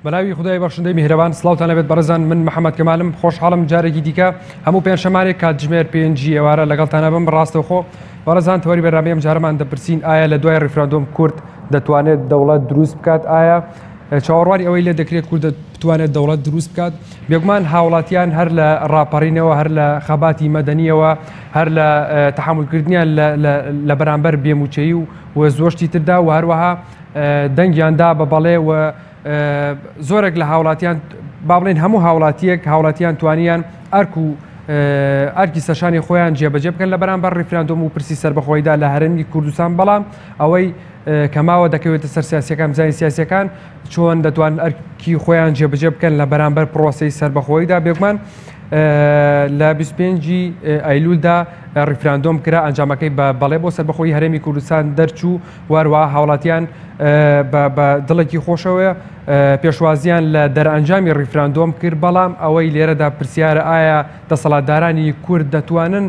بەناوی خدای بەخشندەی میهرەبان سڵاوتان لەبێت بەڕێزان من محەممەد کەمالم خۆشحاڵم جارێکی دیکە هەموو پێنجشەمانێک کاتژمێر پێنجی ئێوارە لەگەڵتانە بم ڕاستەوخۆ بەڕێزان تەوەری بەرنامەیەم جارەمان دەپرسین ئایا لە دوای ڕیفراندۆم کورد دەتوانێت دەوڵەت دروست بکات ئایا چاوەڕوانی ئەوەی لێ دەکرێت کورد بتوانێت دەوڵەت دروست بکات بێگومان هاوڵاتیان هەر لە ڕاپەڕینەوە هەر لە خەباتی مەدەنیەوە هەر لە تەحملکردنیان لە بەرامبەر بێموچەیی و زۆشتی تردا و هەروەها دەنگیاندا بە بەڵێ و زۆرێک لە هاوڵاتیان با بڵێن هەموو هاوڵاتیان توانیان ئەرکی سەشانی خۆیان جێبەجێ بکەن لە بەرامبەر ڕیفراندۆم و پرسی سەربەخۆیدا لە هەرێمی کوردستان بەڵام ئەوەی کەماوە دەکەوێتە سەر سیاسیەکان بزانین سیاسیەکان چۆن دەتوان ئەرکی خۆیان جێبەجێ بکەن لە بەرامبەر پرۆسەی سەربەخۆیدا بێگومان لە 25 ئایلولدا ڕیفراندۆم کرا ئەنجامەکەی بەڵێ بۆ سەربەخۆی هەرێمی کوردستان دەرچوو واروە هاوڵاتیان بە دڵێکی خۆشەوە پێشوازیان لە دەرئەنجامی ڕیفراندۆم کرد بەڵام ئەوەی لێرەدا پرسیارە ئایا دەسەڵاتدارانی کورد دەتوانن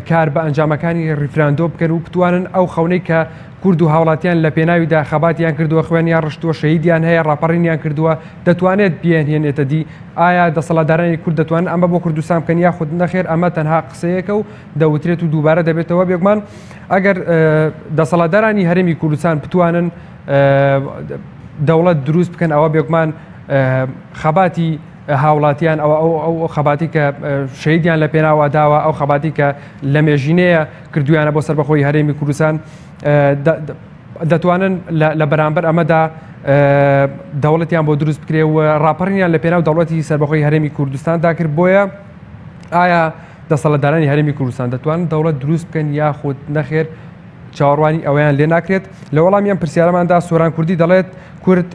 کار بە ئەنجامەکانی ڕیفراندۆ بکەن و بتوانن ئەو خەونەی کە کورد و هاوڵاتیان لە پێناویدا خەباتیان کردووە خوێنیان ڕشتووە شەهیدیان هەیە ڕاپەڕینیان کردووە دەتوانێت بێنهێنێتە دی ئایا دەسەڵاتدارانی کورد دەتوانن ئەمە بۆ کوردستان بکەن یاخود نەخێر ئەمە تەنها قسەیەکە و دەوترێت و دووبارە دەبێتەوە بێگومان ئەگەر دەسەڵاتدارانی هەرێمی کوردستان بتوانن دەوڵەت دروست بکەن ئەوە بێگومان خەباتی هاوڵاتیان ئەو خەباتی کە شەهیدیان لە پێناوە داوە ئەو خەباتی کە لە مێژینەیە کردویانە بۆ سەربەخۆی هەرێمی کوردستان دەتوانن لە بەرامبەر ئەمەدا دەوڵەتیان بۆ دروست بکرێ و ڕاپەڕینیان لە پێناو دەوڵەتی سەربەخۆی هەرێمی کوردستاندا کرد بۆیە ئایا دەسەڵاتدارانی هەرێمی کوردستان دەتوانن دەوڵەت دروست بکەن یاخود نەخێر چاوەڕوانی ئەویان لێ ناکرێت لە وەڵامیان پرسیارەماندا سۆران کوردی دەڵێت کورد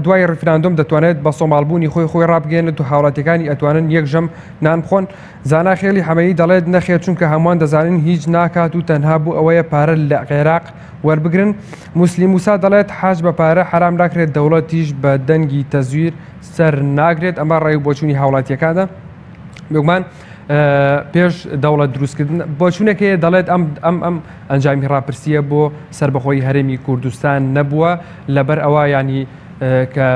دوای ڕیفراندۆم دەتوانێت بە سۆماڵبوونی خۆی ڕابگەێنێت و هاوڵاتیەکانی ئەتوانن یەک ژەم نان بخۆن زانا خێلی حەمەیی دەڵێت نەخێر چونکە هەمووان دەزانن هیچ ناکات و تەنها بوو ئەوەیە پارە لە عێراق وەربگرن موسلی موسا دەڵێت حاج بە پارە حرام ناکرێت دەوڵەتیش بە دەنگی تەزویر سەر ناگرێت ئەمە ڕێی بۆچوونی هاوڵاتیەکاندا بێگومان پێش دەوڵەت دروستکردن بۆچوونێکەیە دەڵێت ئەم ئەنجامی ڕاپرسیە بۆ سەربەخۆی هەرێمی کوردستان نەبووە لەبەر ئەوە ینی کە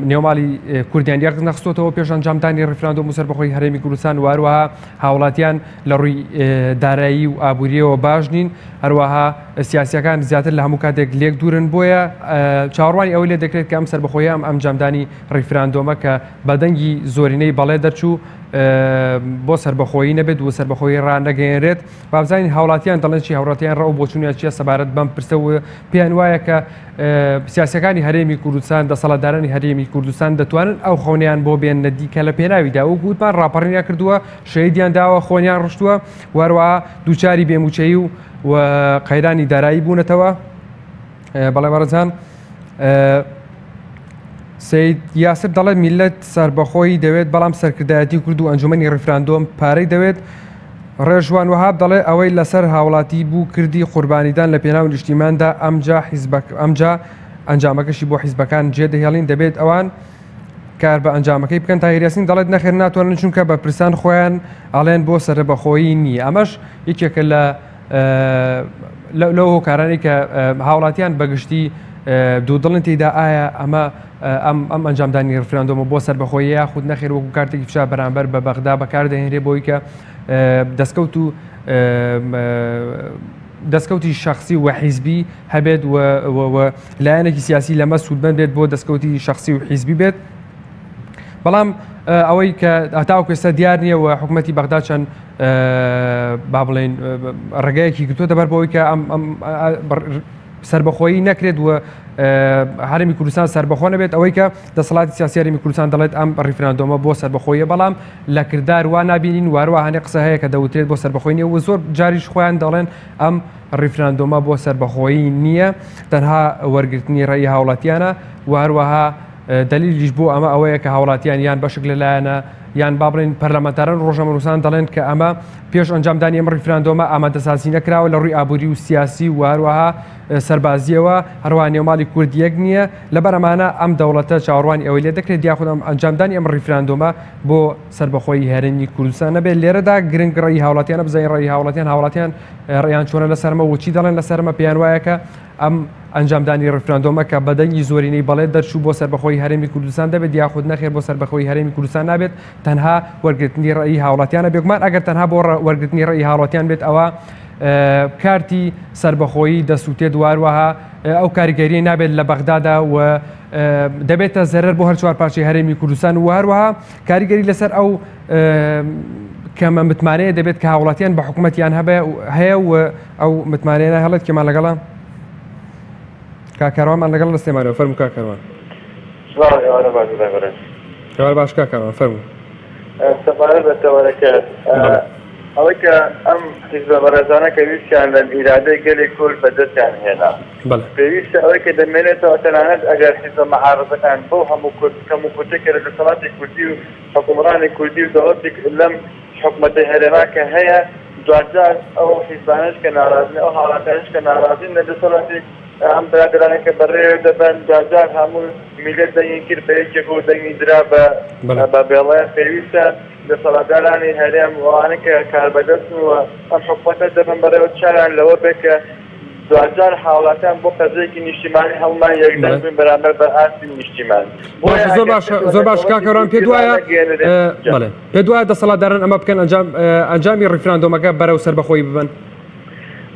نێوماڵی کوردیان یەک نەخستۆتەوە پێش ئەنجامدانی ڕیفراندۆم و سەربەخۆی هەرێمی کوردستان واروەها هاوڵاتیان لە ڕووی دارایی و ئابووریەوە باش نین هەروەها سیاسیەکان زیاتر لە هەموو کاتێک لێک دوورن بۆیە چاوەڕوانی ئەوەی لێ دەکرێت کە ئەم سەربەخۆیی ئەنجامدانی ڕیفراندۆمە کە بەدەنگی زۆرینەی بەڵێ دەرچوو بۆ سەربەخۆیی نەبێت و سەربەخۆیی ڕانەگەێنرێت بابزانین هاوڵاتیان دەڵێن چی هاوڵاتیان ڕەو بۆچوونیان چیە سەبارەت بەم پرسە و پێیان وایە کە سیاسەکانی هەرێمی کوردستان دەسەڵاتدارانی هەرێمی کوردستان دەتوانن ئەو خەونیان بۆ بێننە دیکە لە پێناویدا و گوتمان ڕاپەڕینیان کردووە شەهیدیان داوە خۆنیان ڕشتووە واروەها دووچاری بێموچەیی و قەیرانی دارایی بوونەتەوە بەڵێ بەڕێزان سید یاسر دەڵێت میلەت سەربەخۆی دەوێت بەڵام سەرکردایەتی کورد و ئەنجومەنی ڕیفراندۆم پارەی دەوێت ڕێژوان وەهاب دەڵێ ئەوەی لەسەر هاوڵاتی بوو کردی قوربانیدان لە پێناو نیشتیماندا ئەمجا ئەنجامەکەشی بۆ حیزبەکان جێدەهێڵین دەبێت ئەوان کار بە ئەنجامەکەی بکەن تاهیریاسین دەڵێت نەخێر ناتوانن چونکە بە پرسان خۆیان ئەڵێن بۆ سەربەخۆیی نییە ئەمەش یەکێکە لەو هۆکارانی کە هاوڵاتیان بەگشتی دوو دڵن تێدا ئایا ئەمە ئەم ئەنجامدانی ڕیفراندۆمە بۆ سەربەخۆیی یاخود نەخێر وەکو کارتێکی فشار بەرامبەر بە بەغدا بەکاردەهێنرێ بۆی کە دەستکەوتی شخصی و حیزبی هەبێت لایەنێکی سیاسی لەمە سوودمەند بێت بۆ دەستکەوتی شخصی و حیزبی بێت بەڵام ئەوەی کە هەتاو کێستا دیار نییە و حکوومەتی بەغدا چەند با بڵێن ڕێگایەکی گرتووە دەبەر بۆی کە سەربەخۆیی نەکرێت و هەرێمی کوردستان سەربەخۆ نەبێت ئەوەی کە دەسەڵاتی سیاسی هەرێمی کوردستان دەڵێت ئەم ڕیفراندۆمە بۆ سەربەخۆیە بەڵام لە کردار وا نابینین واروە هەنێ قسە هەیە کە دەوترێت بۆ سەربەخۆی نییە و زۆر جاریش خۆیان دەڵێن ئەم ڕیفراندۆمە بۆ سەربەخۆیی نییە تەنها وەرگرتنی ڕێی هاوڵاتیانە و هەروەها دلیلیش بۆ ئەمە ئەوەیە کە هاوڵاتیان یان بەشک لەلایەنە یان با بڵێن پەرلەمانتاران ڕۆژنامەنووسان دەڵێن کە ئەمە پێش ئەنجامدانی ئەم ڕیفراندۆمە ئامادەسازی نەکراوە لە ڕووی ئابووری و سیاسی و هەروەها سەربازیەوە هەروەها نێوماڵی کورد یەک نییە لەبەر ئەمانە ئەم دەوڵەتە چاوەڕوانی ئەوەی لێ دەکرێت یاخود ئەنجامدانی ئەم ڕیفراندۆمە بۆ سربەخۆی هەرێمی کوردستان نەبێت لێرەدا گرنگ ڕێی هاوڵاتیانە بزانین ڕێی هاوڵاتیان ڕێیان چۆنە لەسەرمە وچی دەڵێن لەسەرمە پێیان وایە کە ئەم ئەنجامدانی ڕیفراندۆمە کە بەدەنگی زۆرینەی بەڵێت دەرچوو بۆ سربەخۆی هەرێمی کوردستان دەبێت یاخود نەخێر بۆ سربەخۆی هەرێمی کوردستان نابێت تەنها وەرگرتنی ڕێی هاوڵاتیانە بێگومان ئەگەر تەنها بۆ وەرگرتنی ڕێی هاوڵاتیان بێت ئەوە کارتی سربەخۆیی دەسووتێت واروەها ئەو کاریگەریە نابێت لە بەغدادا و دەبێتە زەرەر بۆ هەر چوار پارچەی هەرێمی کوردستان و هەروەها کاریگەری لەسەر ئەو کەمە متمانەیە دەبێت کە هاوڵاتیان بە حکوومەتیان هەیە و ئەو متمانەیە هەڵێت کێمان لەگەڵە کاکەڕوانمان لەگەڵ لە سلێمانەوە فەرموو کاکەڕوان. کەوار باش کاکەڕوان فەرموو. سەپارەت بەتەوەرەکە ئەوەی کە ئەم حیزبە بەڕێزانە کە ویستیان لە ئیرادەی گەلێ کورد بەدەستیان هێنا پێویستە ئەوەی کە دەمێنێتەوە تەنانەت ئەگەر حیزبە مەعارەزەکان بۆ هەموو کوردێکە لە دەسەڵاتی کوردی و حکومڕانی کوردی و دەوڵەتی لەم حکومەتەی هەرێما کە هەیە دوجار ئەو حیزبانش کە ناڕازن ئەو هاوڵاتیانش کە ناڕازین لە دەسەڵاتی ئەم برادرانێکە بەڕێ دەبن دوجار هەموو میلەت دەنگی کرد بە یەکێک و دەنگی درا بە بێڵەیە پێویستە دەسەڵاتدارانی هەرێم وانە کە کاربەدەستن و ئەم حکومەتە دەبن بەڕێوە چاران لەوە بێت کە دوجار هاوڵاتیان بۆ قەزەیەکی نیشتیمانی هەڵمان یەکدەبن بەرامبەر بە ئاستی نیشتیمان. زۆر باش کاکەڕوان پێ وایە دەسەڵاتداران ئەمە بکەن ئەنجامی ڕیفراندۆمەکە بەرەو سەربەخۆیی ببن.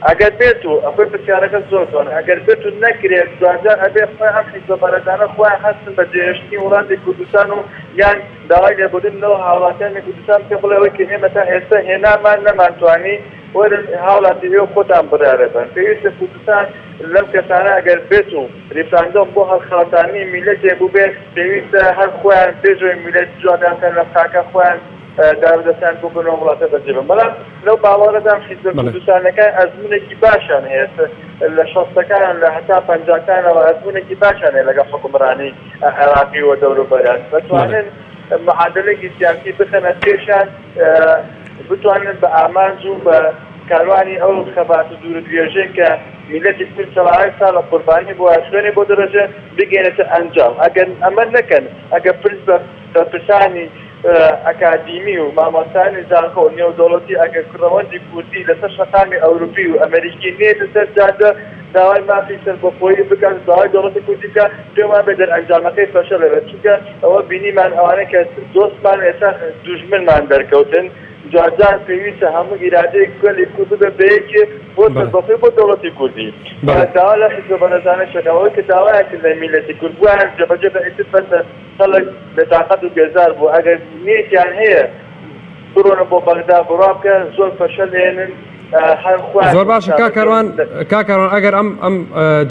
ئەگەر بێت و ئەوەی پرسیارەکە زۆر جوانە ئەگەر بێت و نەکرێت دوجار ئەبێ خۆی ئەم حیزبە بەڕێزانە خۆیان هەستن بە جێهێشتنی وڵاتی کوردستان و یان داوای لێبوردن لەو هاوڵاتیانی کوردستان پێ بڵێ ئەوەی کە ئێمە تا ئێستا هێنامان نەمانتوانی وەرن هاوڵاتی بێ و خۆتان بڕارەبن پێویستە کوردستان لەم کەسانە ئەگەر بێت و ریفراندۆم بۆ هەڵخەڵاتانی میلەتێ بوو بێت پێویستە هەر خۆیان پێشەوەی میلەت جواداکەن لە تاکە خۆیان دارودەستان بۆ بنەوە وڵاتە بەجێبن بەڵام لەو باوەڕەدام حیزبە کوردستانەکان ئەزمونێکی باشیان هەیە لە شەستەکان لە هەتا پەنجاکانەوە ئەزمونێکی باشیان هەیە لەگەڵ حکومڕانی عێراقی و دەوروبەریان بەتوانن معادلەیەکی سیاسی بخەنە پێشیان بتوانن بە ئامانج و بە کاروانی ئەو خەبات و دوورودوێژەی کە میلەتی کورد سەڵاهای ساڵە قوربانی بۆ ئاشوێنێ بۆ دەرەجە بگەێنێتە ئەنجام ئەگەر ئەمە نەکەن ئەگەر پرس بە پرسانی ئەکادیمی و مامۆستانی زانکۆ و نێودەوڵەتی ئەگەر کوڕەوەندی کوردی لەسەر شەقامی ئەوروپی و ئەمریکی نێتە سەر جادە داوای مافی سەربەخۆیی بکات داوای دەوڵەتی کوردی بکات پێمان بێ دەرئەنجامەکەی فەشەل بێت چونکە ئەوە بینیمان ئەوانەیە کە دۆستمان ئێستا دوژمنمان دەرکەوتن جوازان پێویستە هەموو ئیرادەیەک گەلی کورد بە بەیەکێ بۆ سەربەخۆی بۆ دەوڵەتی کوردی داوا لە حیزبە بەڕێزانە شەکەوەی کە داوایەکرد لە میلەتی کورد بوویان جەبەجێ بە ئیتر بەسەر خەڵک بێتاقەت و بێزار بوو ئەگەر نیەتیان هەیە بڕۆنە بۆ بەغدا بڕوا بکەن زۆر فەشەل هێنن زۆر باشە کاکەڕوان ئەگەر ئەم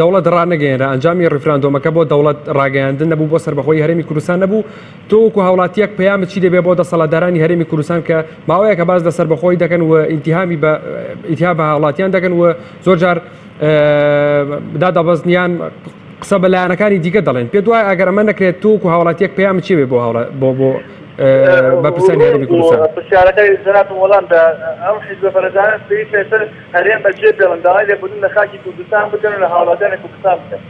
دەوڵەت ڕانەگەیەنرا ئەنجامی ڕیفراندۆمەکە بۆ دەوڵەت ڕاگەیاندن نەبوو بۆ سەربەخۆی هەرێمی کوردستان نەبوو تۆ وەکو هاوڵاتیەک پەیامت چی دەبێ بۆ دەسەڵاتدارانی هەرێمی کوردستان کە ماوەیە کە باس لە سەربەخۆی دەکەن و ئیتیهام بە هاوڵاتیان دەکەن و زۆر جار دادەبەزنیان قسە بەلایەنەکانی دیکە دەڵێن پێ دوای ئەگەر ئەمە نەکرێت تۆ وەکو هاوڵاتیەک پەیامت چی بێ بۆ بەپرسانی هەرێمی کوردستان پرسیارەکەی جەنابم وەڵام دا ئەم حیزبە بەڕێزانە پێویستە ئێستا هەرێم بەجێ بێڵن داوای لێبوردن لە خاکی کوردستان بکەن و لە هاوڵاتیانی کوردستان بکەن.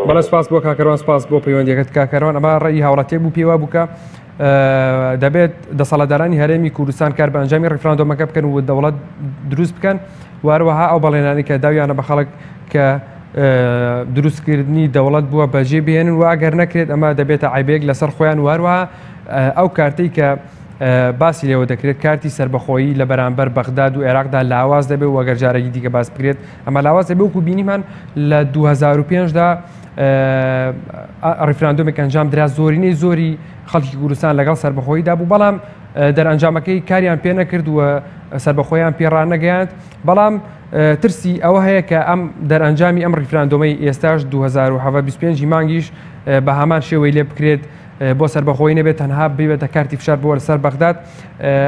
بەڵێ سپاس بۆ کاکەڕوان سپاس بۆ پەیوەندیەکەت کاکەڕوان ئەمە ڕێی هاوڵاتیەک بوو پێوە بووکە دەبێت دەسەڵاتدارانی هەرێمی کوردستان کار بە ئەنجامی ڕیفراندۆمەکە بکەن و دەوڵەت دروست بکەن واروەها ئەو بەڵێنانی کە داویانە بە خەڵک کە دروستکردنی دەوڵەت بووە بەجێ بێنن و ئەگەر نەکرێت ئەمە دەبێتە عیبەیەک لەسەر خۆیان واروەها ئەو کارتەی کە باسی لێوە دەکرێت کارتی سەربەخۆیی لە بەرامبەر بەغداد و عێراقدا لاواز دەبێت و ئەگەر جارێکی دیکە باس بکرێت ئەمە لاواز دەبێت وەکو بینیمان لە 2005دا ڕیفراندۆمێک ئەنجام درا زۆری خەڵکی کوردستان لەگەڵ سەربەخۆییدا بوو بەڵام دەرئەنجامەکەی کاریان پێ نەکرد و سەربەخۆیان پێڕانەگەیاند بەڵام ترسی ئەوە هەیە کە ئەم دەرئەنجامی ئەم ڕیفراندۆمەی ئێستاش 2025 مانگیش بە هەمان شێوەی لێ بکرێت بۆ سەربەخۆیی نەبێت تەنها ببێتە کارتی فشار بۆ سەر بەغداد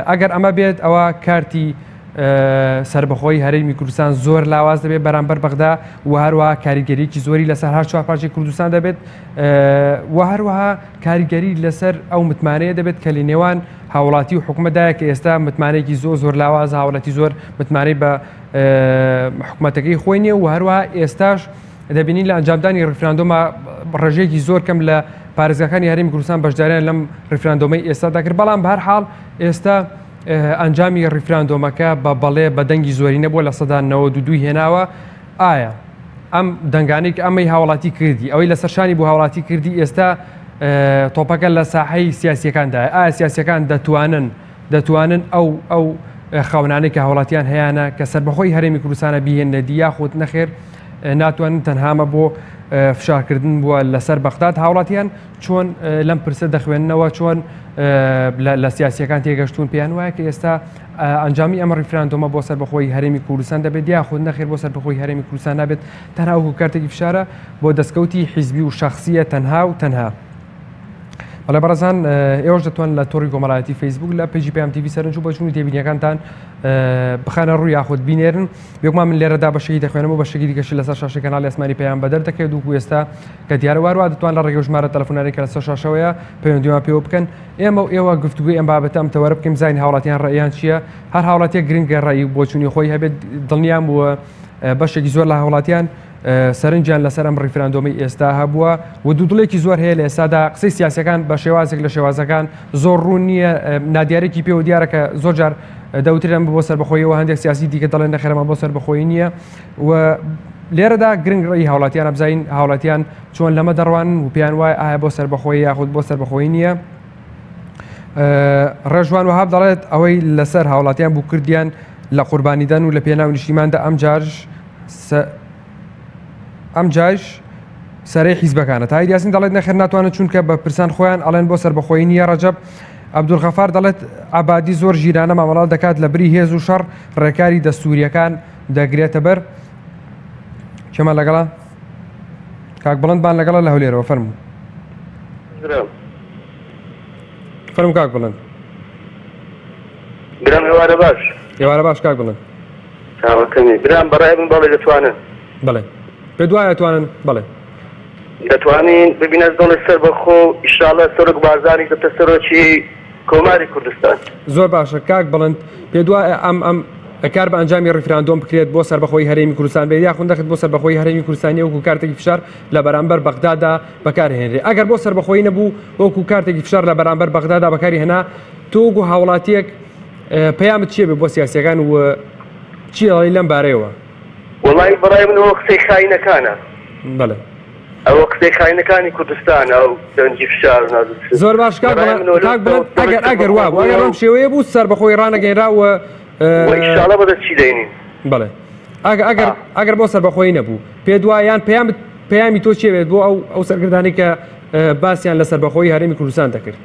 ئەگەر ئەمە بێت ئەوە کارتی سربەخۆی هەرێمی کوردستان زۆر لاواز دەبێت بەرامبەر بەغدا و هەروەها کاریگەریەکی زۆری لەسەر هەر چوار پارچەی کوردستان دەبێت و هەروەها کاریگەری لەسەر ئەو متمانەیە دەبێت کە لە نێوان هاوڵاتی و حکومەتدایە کە ئێستا متمانەیەکی زۆر لاواز هاوڵاتی زۆر متمانەی بە حکومەتەکەی خۆی نییە و هەروەها ئێستاش دەبینین لە ئەنجامدانی ڕفراندۆمە ڕێژەیەکی زۆر کەم لە پارێزگاکانی هەرێمی کوردستان بەشداریان لەم ڕفراندۆمەی ئێستادا کرد بەڵام بە هەر حاڵ ئێستا ئەنجامی ڕیفراندۆمەکە بە بەڵێ بە دەنگی زۆری نەبووە لە سەدا 92 هێناوە ئایا ئەم دەنگانەی ئەمەی هاوڵاتی کردی ئەوەی لە سەرشانی بۆ هاوڵاتی کردی ئێستا تۆپەکە لە ساحەی سیاسیەکاندا ئایا سیاسیەکان دەتوانن ئەو خاونانەی کە هاوڵاتیان هەیەە کە سەربەخۆی هەرێمی کوردستانە بیهێنە دییا خۆت نەخێر ناتوانن تەنهامە بۆ فشارکردن بووە لەسەر بەغداد هاوڵاتیان چۆن لەم پرسە دەخوێننەوە چۆن لە سیاسیەکان تێگەشتون پێیان وایە کە ئێستا ئەنجامی ئەمە ڕیفراندۆمە بۆ سەربەخۆی هەرێمی کوردستان دەبێت یا خۆت نەخێر بۆ سەربەخۆی هەرێمی کوردستان نابێت تەنها وەکو کارتێکی فشارە بۆ دەستکەوتی حیزبی و شەخصیە تەنها و تەنها. بەڵێ بەڕێزان ئێوەش دەتوان لە تۆڕی کۆمەڵایەتی فەیسبوک لە پێیجی پێم تیڤی سەرنج و بەچوونی تێبینیەکانتان بخانە ڕووی یاخود بینێرن بێگومان من لێرەدا بەشەی دەخوێنەوە بەشێکی دیکەشی لەسەر شاشەی کەناڵی ئەسمانی پێیان بەدەر دەکەێت دووکو ئێستا کە دیارە وارووا دەتوان لە ڕێگە ژمارە تەلەفۆنەرێکە لەسەر شاشەوەیە پەیوەندیمان پێوە بکەن ئێمە و ئێوە گفتوگوی ئەم بابەتە ئەم تەوەرە بکەین زین هاوڵاتیان ڕێیان چییە هەر هاوڵاتیەک گرنگە ڕێی بۆچوونی خۆی هەبێت دڵنیام بووە بەشێکی زۆر لە هاوڵاتیان سەرنجیان لەسەر ئەم ڕیفراندۆمی ئێستا هەبووە و دوودڵێکی زۆر هەیە لە ئێستادا قسەی سیاسەکان بە شێوازێک لە شێوازەکان زۆر ڕوون نییە نادیارێکی پێوە دیارە کە زۆر جار دەوترێن بۆ سەربەخۆیەوە هەندێک سیاسی دیکە دەڵێن نەخێرەمە بۆ سەربەخۆیی نییە و لێرەدا گرنگ ڕێی هاوڵاتیان ئەبزین هاوڵاتیان چۆن لەمە دەڕوانن و پێیان وایە ئایا بۆ سەربەخۆیی یاخود بۆ سەربەخۆیی نییە. ڕێژوان وهاب دەڵێت ئەوەی لەسەر هاوڵاتیان بوو کردیان لە قوربانیدان و لە پێناو نیشتیماندا ئەم جاش سەرەی حیزبەکانە تای یاسین دەڵێت نەخێر ناتوانێت چونکە بە پرسان خۆیان ئەڵێن بۆ سەربەخۆیی نییە. ڕەجەب عەبدولغەفار دەڵێت عەبادی زۆر ژیرانە مامەڵات دەکات لە بری هێز و شەڕ ڕێکاری دەستووریەکان دەگرێتە بەر کێمە لەگەڵا کاک بڵندمان لەگەڵە لە هەولێرەوە فەرموو کاک بڵند برام ێوارە باش ێوارە باش کاک بڵند چاوەکەمی برام بەڕای من بەڵێ دەتوانن بڵێ پێ دوایە دەتوانن بڵێ دەتوانین ببینە دڵی سەر بەخۆ ئیشاڵە سەرک بازاری دەتە سەرۆکی کۆماری کوردستان. زۆر باشە کاک بڵند پێ دوایە ئەم کار بە ئەنجامی ڕیفراندۆم بکرێت بۆ سەربەخۆی هەرێمی کوردستان بێت یاخود دەخێت بۆ سەربەخۆی هەرێمی کوردستانی وەکو کارتێکی فشار لە بەرامبەر بەغدادا بەکارهێنرێ ئەگەر بۆ سەربەخۆیی نەبوو وەکو کارتێکی فشار لە بەرامبەر بەغدادا بەکاری هێنا تۆ وەکو هاوڵاتیەک پەیامت چییە بێ بۆ سیاسیەکان و چی ئەڵی لەم بارەیەوە؟ وەڵی بەڕای من ئەوە قسەی خاینەکانە. بەڵێ ئەوە قسەی خاینەکانی کوردستان ئەو دەنگی فشار زۆر باش کاک بڵند ئەگەر وا بوو ئەگەر ئەم شێوەیە بوو سەربەخۆی ڕانەگەێنراوە ئیشاڵە بەدەست چی دەینین. بڵێ ئەگەر بۆ سەربەخۆیی نەبوو پێ دوایان پەیامی تۆ چێ بێت بۆ ئەو سەرگردانی کە باسییان لە سەربەخۆی هەرێمی کوردستان دەکرد؟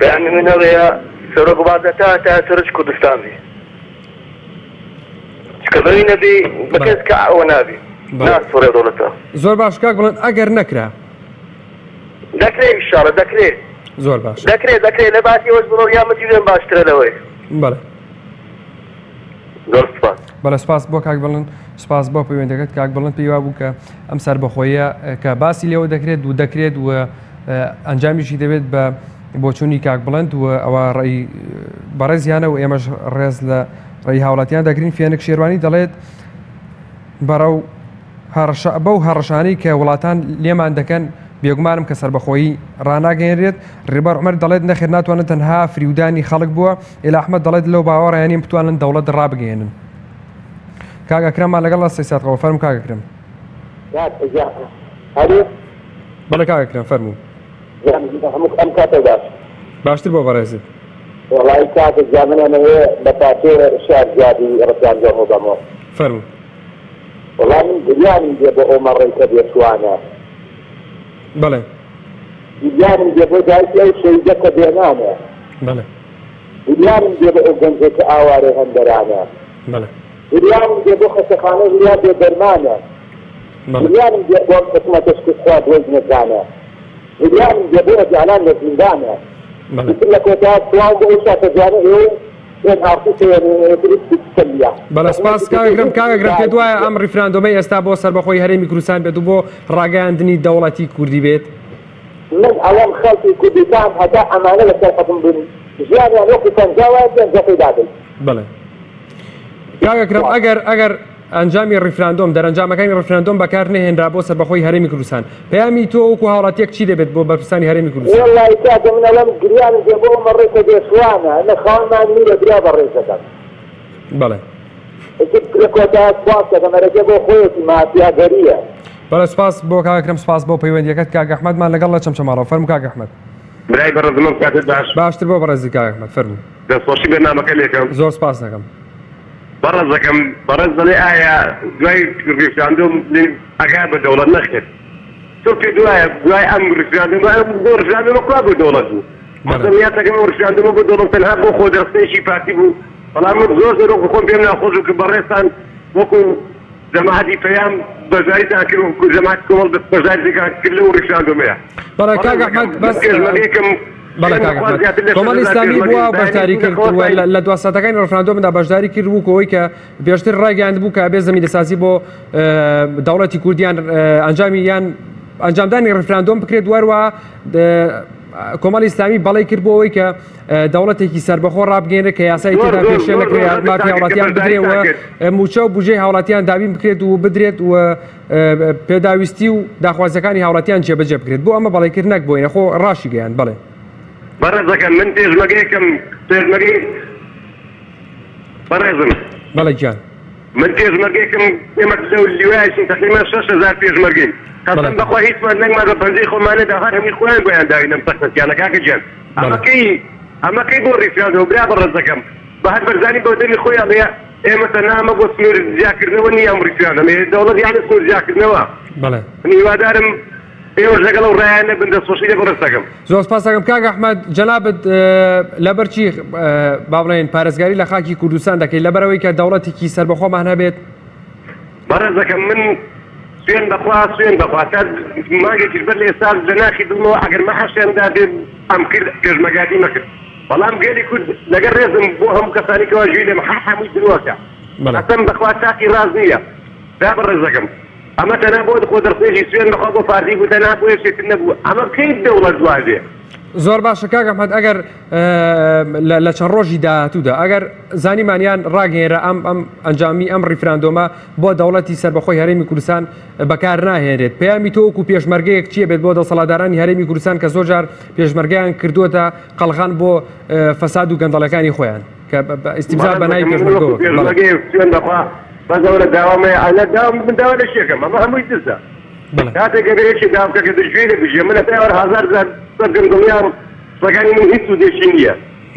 پەیامی من ئەوەیە سەرۆک وڵاتەکە تا سەرۆک کوردستان بێ چکەڵەوەی نەبێ بە کەس کە ئەوە نابێ ناسوڕێ دەوڵەتە. زۆر باش کاک بڵند ئەگەر نەکرا دەکرێت ئیشاڵە دەکرێت زۆر باش دەکرێت لە باسی ئەوەش بڕۆ یامەتیێن باشترە لەوەی. بەڵێ زۆر سپاس. بەڵێ سپاس بۆ کاک بڵند سپاس بۆ پەیوەندەکەت کاک بڵند پێی وا بوو کە ئەم سەربەخۆیە کە باسی لێوە دەکرێت و دەکرێت و ئەنجامیشی دەبێت بە بۆچوونی کاک بڵند و ئەوە ڕێی بەڕێزیانە و ئێمەش ڕێز لە ڕێی هاوڵاتیان دەگرین. فێنک شێروانی دەڵێت بەڕەو بەو هەڕەشانەی کە وڵاتان لێمان دەکەن بێگومانم کە سەربەخۆیی ڕناگەێنرێت. ڕێبەر عومەر دەڵێت نەخێر ناتوانن تەنها فریودانی خەڵک بووە. ئێلا ئەحمەد دەڵێت لەو باوەڕیانیم بتوانن دەوڵەت ڕابگەێنن. کاک ئەکرەممان لەگەڵ سی ساعتەوە فەرموو کاک ئەکرەم. بەڵێ کاک ئەکرەم فەرموو. ئەم کاتە باش باشتر بۆ بەڕێزت. وڵی کاتێک جامنەوەیە بە پاتێ شار زیادی ڕستیانجا هۆبەمەوە فەرموو. وڵام من دنیانم دێ بۆ ئەو مەڕێکە بێتوانە بەڵێ دنیانم دێ بۆ دایکی ئەو شەیدەکە بێنانە بەڵێ دنیانم دێ بۆ ئەو گەنجێکە ئاوارێ هەندەرانە بەڵێ دنیانم دێ بۆ خەسەخانە ژیا بێ دەرمانە دنیانم دێ بۆ قسمەتە شکستخوا دۆزنەکانە دنیانم دێ بۆ ئەجانان لە زیندانە لە کۆتا سوال بۆ ئەو شاتە جوانە ئێوە بەڵێ سپاس کاگەگرم پێت وایە ئەم ڕیفراندۆمەی ئێستا بۆ سەربەخۆی هەرێمی کوردستان بێت و بۆ ڕاگەیاندنی دەوڵەتی کوردی بێت من ئەوەم خەڵکی کوردستان هەتا ئەمانە لەسەر حکم بن ژیانیان وەکو پەنجاوە جەزەقی دادەین. بڵێ کاگەگرم ئەگەر ئەنجامی ڕیفراندۆم دەرەنجامەکانی ڕیفراندۆم بەکار نەهێنرا بۆ سەربەخۆی هەرێمی کوردستان پەیامی تۆ وەکو هاوڵاتیەک چی دەبێت بۆ بەرپرسانی هەرێمی کوردستان؟ وەڵڵی کاکە من ئەڵەم گریان دێ بۆ ئەمە ڕێکە دێسوانە ئەمە خاڵمان نییە درا بە ڕێزەکەم. بەڵێ کۆتا سپاس دەکەم ئەرەکە بۆ خۆیەتی مافیاگەریە. بەڵێ سپاس بۆ کاگەکرم سپاس بۆ پەیوەندیەکەت کاک ئەحمەدمان لەگەڵ لە چەمچەماڕەوە فەرموو کاک ئەحمەد. برای بەڕێزم کاتت باشتر بۆ بەڕێزی کاک ئەحمەد فەرموو. دەستخۆشی بەرنامەکە لێکەم. زۆر سپاس دەکەم. بەڕێزەکەم بەڕێز دەڵێ ئایا دوای ڕیفراندۆم ئەگا بە دەوڵەت نەخێت تۆ پێ دوای ئەم ڕیفراندۆم بۆ ڕیفراندۆمە کوا بۆ دەوڵەت بوو مەسەڵیاتەکەم ڕیفراندۆمە بۆ دەوڵەت تەنها بۆ خۆدەستێکی پارتی بوو بەڵام من زۆر زۆر وەکو خۆم پێم ناخۆش و کە بەڕێستان وەکو جەماعەتی پەیام بەژاریتان کرد وەکو جەماعەتی کۆمەڵ بەژاریتان کرد لەو ڕیفراندۆمەیە. بەڵێ کاک ئەحمەد بەس بەڵێ کاک ئەحمەد کۆمەڵی ئیسلامی بووە بەشداری کرد لە دواسەتەکانی ڕیفراندۆمدا بەشداری کرد بوو کەوەی کە پێشتر ڕاگەیاند بوو کە بێ زەمینەسازی بۆ دەوڵەتی کوردیان ئەنجامدانی ڕیفراندۆم بکرێت وەروە کۆمەڵی ئیسلامی بەڵێ کرد بۆ ئەوەی کە دەوڵەتێکی سەربەخۆ ڕابگەێنێت کە یاسای تێدا پێشێن نەکرێت مافی هاوڵاتیان بدرێەوە موچە و بودجەی هاوڵاتیان دابین بکرێت و بدرێت و پێداویستی و داخوازەکانی هاوڵاتیان جێبەجێ بکرێت بۆ ئەمە بەڵێ کردنەک بۆینە خۆ ڕاشی گەیان بڵێ. بەڕێزەکەم من پێشمەگەیەکەم بەڕێزم بەڵێ گیان من پێشمەرگەیەکەم ئێمە لەو لیوایشین تقریبا 6,000 پێشمەرگەین قەسەم بەخوا هیچمان نەکمان بە پەنجەی خۆمانەدا هەر هەمی خۆیان گویان داوینم تەختەکیانە کاکە گیان ئەمەکەی بۆ ڕیفراندۆ برا بەڕێزەکەم بە هەر بەرزانی بۆ دەمی خۆیان بێ ئێمە تەنها ئەمە بۆ سنوور زیاکردنەوە نییە ئەم ڕیفراندۆ دەوڵەت یانە سنوور زیاکردنەوە. بەڵێ هیوادارم ئێوەش لەگەڵ ئەو ڕایانە بن دەستخۆشی لێ بەڕێستەکەم. زۆر سپاس دەکەم کاک ئەحمەد جەنابەت لەبەرچی با بڵێن پارێزگاری لە خاکی کوردستان دەکەیت لەبەرەوەی کە دەوڵەتێکی سەربەخۆمان هەبێت؟ بەڕێزەکەم من سوێن بەخوا تا مانگێکیش بەر لە ئێستا لە ناخی دڵمەوە ئەگەر مەحەشیاندا دێت ئەم کرد پێشمەگاتی مەکرد بەڵام گەلی کورد لەگەر ڕێزم بۆ هەموو کەسانی کەوا ژووی لێم هەمووی دروەکە قەسەم بەخوا تاقی ڕاز نییە دا بەڕێزەکەم ئەمە تەنها بۆ خۆ دەرسێژی سوێن بەخوا بۆ پارتی بوو تەنها بۆ یەکێتر نەبوو ئەمە کەی دەوڵەت دوازێ. زۆر باشە کاک ئەحمەد ئەگەر لە چەند ڕۆژی داهاتوودا ئەگەر زانیمانیان ڕاگەێنرا ئەم ئەنجامی ئەم ڕیفراندۆمە بۆ دەوڵەتی سەربەخۆی هەرێمی کوردستان بەکار ناهێنرێت پەیامی تۆ وەکو پێشمەرگەیەک چیە بێت بۆ دەسەڵاتدارانی هەرێمی کوردستان کە زۆر جار پێشمەرگەیان کردووەتە قەڵغان بۆ فەساد و گەندەڵەکانی خۆیان کە ئیستیبزار بەناوی پێشمەرگەوە بەزەورە داوامەیە ئەلە داوام من داوا لە شێکم ئەمە هەمووی دزە کاتێکە بێکی داوکەکە دژوێ دەبژێ منە پێوە هەزار گەندڵیان سەکانی من هیچ سودێکی نییە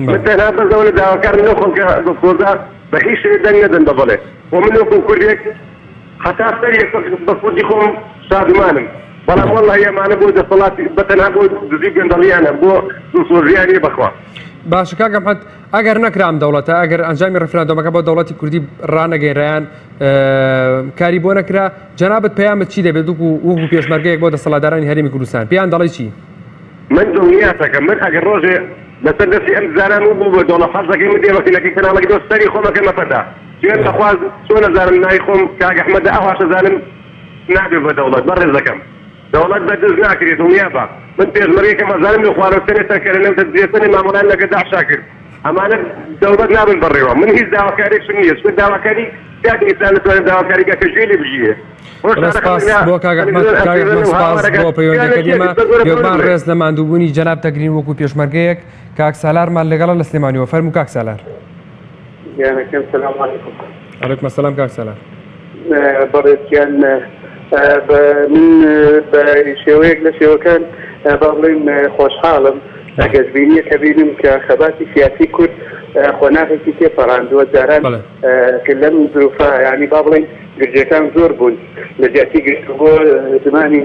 من تەنها بەزەورە داواکار نەخۆکە بەخۆزا بە هیچ شتێک دەنگ نەدەن دەبڵێ و من وەکو کوردێک هەتا سەرێک بە خۆدی خۆم سادمانم بەڵام وەڵڵا ئێمانە بۆ دەسەڵاتی بەتەنها بۆ دزی گەندەڵیانە بۆ سۆژیانی بەخوا. باشە کاک ئەحمەد ئەگەر نەکرام دەوڵەتە ئەگەر ئەنجامی ڕیفراندۆمەکە بۆ دەوڵەتی کوردی ڕانەگەیڕیان کاری بۆ نەکرا جەنابەت پەیامت چی دەبێت وەکو پێشمەرگەیەک بۆ دەسەڵاتدارانی هەرێمی کوردستان پێیان دەڵێ چی؟ من دڵنیاتەکەم من ئەگەر ڕۆژێ لەسەر دەستی ئەم زاران و بوو بە دۆڵە حەزەکەی من دێوەکەی کەناڵەکەی دۆستەری خۆمەکەم مەپەدا سوێن دەخواز چۆن نەزانم نای خۆم کاک ئەحمەد ئەواشە زانم نابێ بە دەوڵەت بەڕێزەکەم دەوڵەت بەدەست ناکرێت دڵنیا بە من پێشمەرگەیەکەم ئەزانم لە خوارەوەسەرێتە کەرەنەوتە درێسەنی مامەڵان لەگە داعشا کرد ئەمانە دەوڵەت نابن بەڕێوە من هیچ داواکارێکم نییە سوێن داواکاری کاتی ئینسان نتوانێت داواکاریگە کە ژێ لێ بژیە. سپاس بۆ کاک ئەحمەد سپاس بۆ پەیوەندیەکە دیمە یۆکمان ڕێز لە ماندووبوونی جەناب تەگرین وەکو پێشمەرگەیەک کاک سالارمان لەگەڵە لە سلێمانیەوە فەرموو کاک سالار. گیانەکەم سەلام عەلەیکوم. عەلەیکوم ئەسسەلام کاک سالار. بەڕێزگیان من بە شێوەیەک لە شێوەکان با بڵێن خۆشحاڵم ئەگەشبینیە کە بینم کە خەباتی سیاسی کورد خۆناغێکی تێپەڕاندووە جاران کە لەم زروفا یعنی با بڵێن گرجەکان زۆر بوون لە جیاتی گرت بۆ زمانی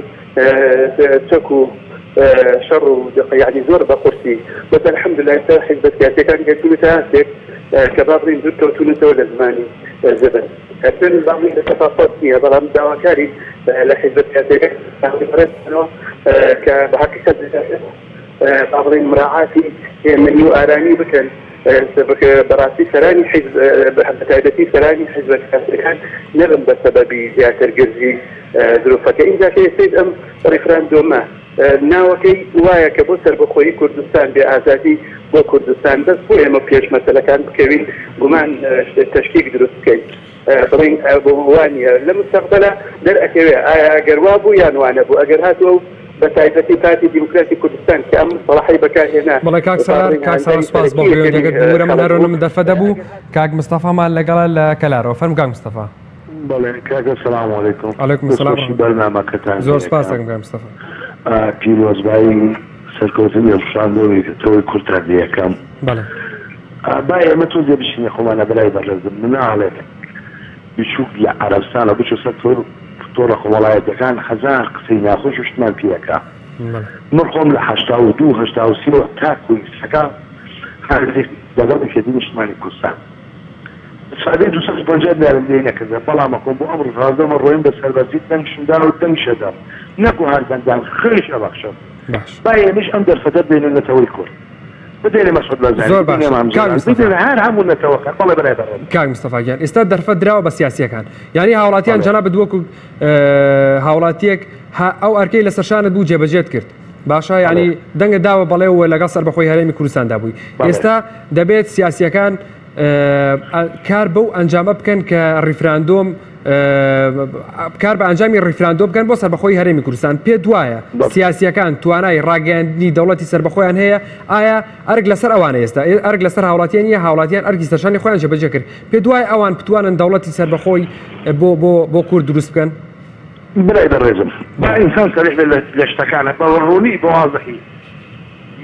چەک و شەڕ و یعنی زۆر بە قورسی بەس الحەمدولله ئێستا حیزبە سیاسیەکان گەشتوونەتە هەستێک کە با بڵێن زۆر کەوتوونەتەوە لە زمانی زبن هەرچەند با بڵێن لە تەفاوت نییە بەڵام داواکاری لە حیزبە سیاسیەکان کە بە حەقیقەت با بڵێن مراعاتی هێمنی و ئارانی بکەن بەڕاستی سەرانی بەتایبەتی سەرانی حیزب سیاسیەکان نەبن بە سەبەبی زیاترگرزی ظروفەکە اینجا پێویست ئەم ڕیفراندۆمە ناوەکەی وایە کە بۆ سەربەخۆیی کوردستان بێ ئازادی بۆ کوردستان دەست بۆ ئێمە پێش مەسەلەکان بکەوین گومان تەشکیک دروست بکەین بڵین بۆ وانە لە مستەقبەلە دەرئەکەوێ ئایا ئەگەر وا بوو یان وانە بوو ئەگەر هاتووە بەتایبەتی پارتی دیموکراتی کوردستان کە ئەم سەڵاحی بەکارهێنا. بەڵێ کاک سەرار سپاس بۆ پەیوەندیەکەت بوورە من هەرۆنە من دەرفەتە بوو کاک مستەفامان لەگەڵە لە کەلارەوە فەرموو کاک مستەفا. بەڵێ کاکە سەلام عەلەیکوم. عەلەیکوم سەلام بەرنامەکەتان زۆر سپاس دەکەم کاک مستەفا. پیرۆزبایی سەرکەوتنی ڕشاندۆی تەوەی کورتادیەکەم. بەڵێ. با ئێمە تۆ دێ بشینە خۆمانە بەلای بەڕێزم مناڵێت بچووک لە عەرەبستانە بچۆ سەر تۆڕە وڵایەتەکان هەزار قسەی ناخۆش شتمان پێەکە. من خۆم لە 1970 تا کوردستەکە لەگەڵ فێدی شتمانی کوردستان سادەی 250 دارم لێ نەکردە بەڵامەکۆم بۆ ئەم ڕازدەمە ڕۆیم بە سەربەرزی دەنگشمدا و دەنگشەدا نەکو هەردەنگدان خێشە بەخشم با ئێمەش ئەم دەرفەتە بێنێتەوەی کورد بدێنێ مەسعود بەزانێ هەر هەموو نەتەوەکە بەڵێ بەلای بەڕێم. کاک مستەفا گیان ئێستا دەرفەت درراوە بە سیاسیەکان یعنی هاوڵاتیان جەنابەت وەکو هاوڵاتیەک ئەو ئەرکەی لە سەرشانت بوو جێبەجێت کرد باشە ینی دەنگە داوە بەڵێەوە لەگەڵ سەربەخۆی هەرێمی کوردستاندا بووی ئێستا دەبێت سیاسیەکان کار بەو ئەنجامە بکەن کە ڕیفراندۆم کار بە ئەنجامی ڕیفراندۆ بکەن بۆ سەربەخۆی هەرێمی کوردستان پێ دوایە سیاسیەکان توانای ڕاگەیاندنی دەوڵەتی سەربەخۆیان هەیە ئایا ئەرگ لەسەر ئەوانە ئێستا ئەرگ لەسەر هاوڵاتیان نیە هاوڵاتیان ئەرگی سەرشانی خۆیان جێبەجێ کرد پێ دوای ئەوان بتوانن دەوڵەتی سەربەخۆی بۆ کورد دروست بکەن. برای بەڕێزم با ئینسان سەریح لە شتەکانە بەڕوونی بۆ وازەحی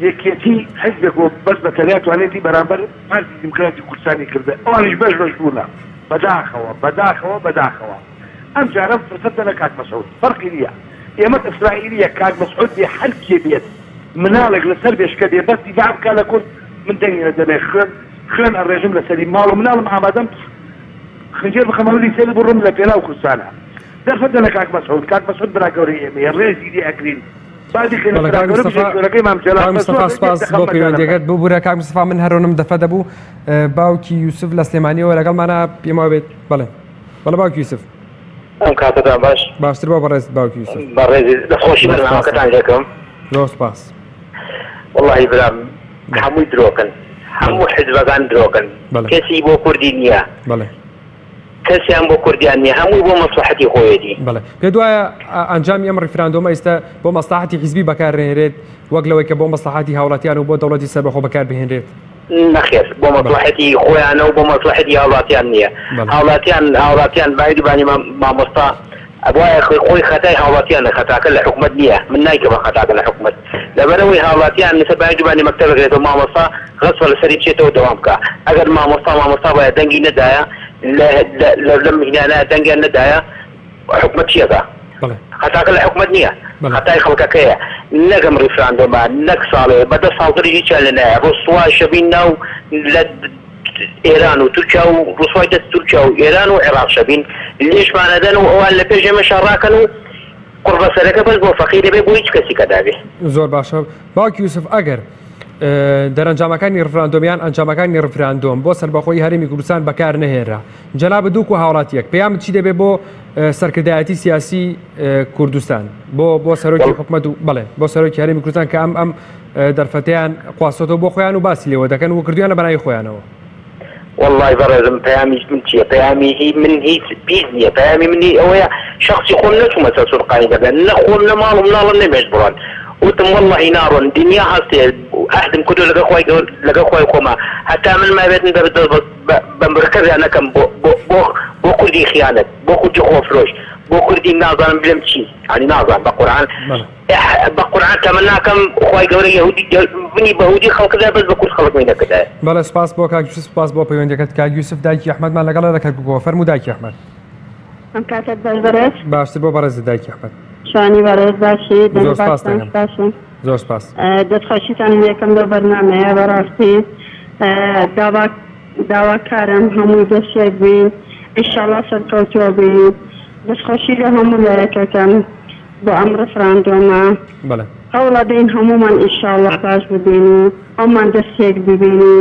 یەکێتی حیزبێک بەس بە تەنیا توانێتی بەرامبەر پارتی دیموکراتی کوردستانی کردە ئەوانیش بەش بوونە بەداخەوە ئەم جارە فرسەت دەنە کاک مەسعود فەرقی نییە ئێمە ئیسرائیلیە کاک مەسعود بێ هەر کێ بێت مناڵێک لەسەر بێشکە دێ بەس دیفاع بکە لە کورد من دەنگێنە دەمێ خوێن ئەڕێژم لەسەری ماڵ و مناڵم ئامادەم خنجێر بخەمەولی سێل بڕم لە پێناو کوردستانە دەرفەت دەنە کاک مەسعود برا گەورەی ئێمە ڕێزی دی ئەکرین مستەفا سپاس بۆ پەیوەندیەکەت ببوورە کاک مستەفا من هەرۆنم دەفە دەبوو باوکی یوسف لە سلێمانیەوە لەگەڵمانە پێمەوە بێت بەڵێ باوکی یوسف ئەم کاتەدا باشتر بۆ بەڕێز باوکی یوسف بەڕێزی دەخۆشی بەرنامەکەتان دەکەم زۆر سپاس وەڵڵاهی برام هەمووی درۆکن هەموو حیزبەکان درۆکن کەسی بۆ کوردی نییە کەسیان بۆ کوردیان نیە هەمووی بۆ مەسلحەتی خۆیەتی. بەڵێ پێ دوایە ئەنجامی ئەم ڕیفراندۆمە ئێستا بۆ مەسلحەتی حیزبی بەکارهێنرێت وەک لەوەی کە بۆ مەسلحەتی هاوڵاتیان و بۆ دەوڵەتی سەربەخۆ بەکار بهێنرێت نەخێر بۆ مەسلحەتی خۆیانە و بۆ مەسلحەتی هاوڵاتیان نییە هاوڵاتیان باویدوانی مامۆستا ئەوایە خۆی خەتای هاوڵاتیانە خەتاکە لە حکومەت نییە من نایکە بە خەتاکە لە حکومەت لەبەرەوەی هاوڵاتیان لەسەر باویدوانی مەکتەبەکرێتەوە مامۆستا غەسوە لەسەری بچێتەوە دەوام بکە ئەگەر مامۆستا باید دەنگی نەدایە لەم هینانە دەنگیان نەدایە حکومەت چیەکە خەتاکە لە حکومەت نییە خەتای خەڵکەکەیە نەگەم ڕیفراندۆمە نەک ساڵێ بەدە ساڵتری چیان لەنایە ڕۆسوای شەبین ناو لە ئێران و تورکیا و ڕوسوای دەست تورکیا و ئێران و عێراق شەبین لێشمانەدەن و ئەوان لە پێش ئێمەشان ڕاکەن و قوربەسەرەکە بەس بۆ فەقیر دەبێ بۆ هیچ کەسی کەدابێ. زۆر باشە باوکی یوسف ئەگەر دەرەنجامەکانی ڕفراندۆمیان ئەنجامەکانی ڕفراندۆم بۆ سەربەخۆی هەرێمی کوردستان بەکار نەهێنرا جەناب دووک و هاوڵاتیەک پێیان چی دەبێت بۆ سەرکردایەتی سیاسی کوردستان بۆ سەرۆکی حکومەت و بڵێ بۆ سەرۆکی هەرێمی کوردستان کە ئەم قواستۆتەوە بۆ خۆیان و باسی لێوە دەکەن و کردویانە بەنای خۆیانەوە. والله بەڕێزم پەیامیش من چییە پەیامی من هیچ بیز نییە پەیامی منی ئەوەیە شخصی خۆم نەچوومە سەر سوورقانی دەبێن نەخۆم لە ماڵ و مناڵم نەمێش بڕۆن وتم والله ناڕۆن دنیا هەستێ ئەحدم کردو لەگە خۆی خۆمە هەتا من مابێتن بە مرکەزیان نەکەم بۆ کوردی خیانەت بۆ کوردی خۆفرۆش بۆ کوردی نازانم بلم چی ینی نازان بە قورعان کە من ناکەم خۆی گەورە یەهودی بنی بەهودی خەڵکدا بەس بە کورد خەڵک نەکردایە. بەڵێ سپاس بۆ کاک یوسف سپاس بۆ پەیوەندیەکەت کاک یوسف دایکی ئەحمەدمان لەگەڵا دەکەوە فەرموو دایکی ئەحمەد. ئەم کاتت بەرز باشتر بۆ بەڕێز دایکی ئەحمەد. شوانی بەڕێز باشی زۆر سپاس دەکەم. زۆر سپاس. دەستخۆشیتان یەکەم لەو بەرنامەیە بەڕاستی داواکارم هەمووی دەستێک بین ئینشاڵڵا سەرکەوتووە بین دەستخۆشی لە هەموو لایەکەکەم بۆ ئەم ڕفراندۆمە هەوڵە دەین هەمومان ئینشاڵڵا باش ببین و ئەومان دەستێک ببین و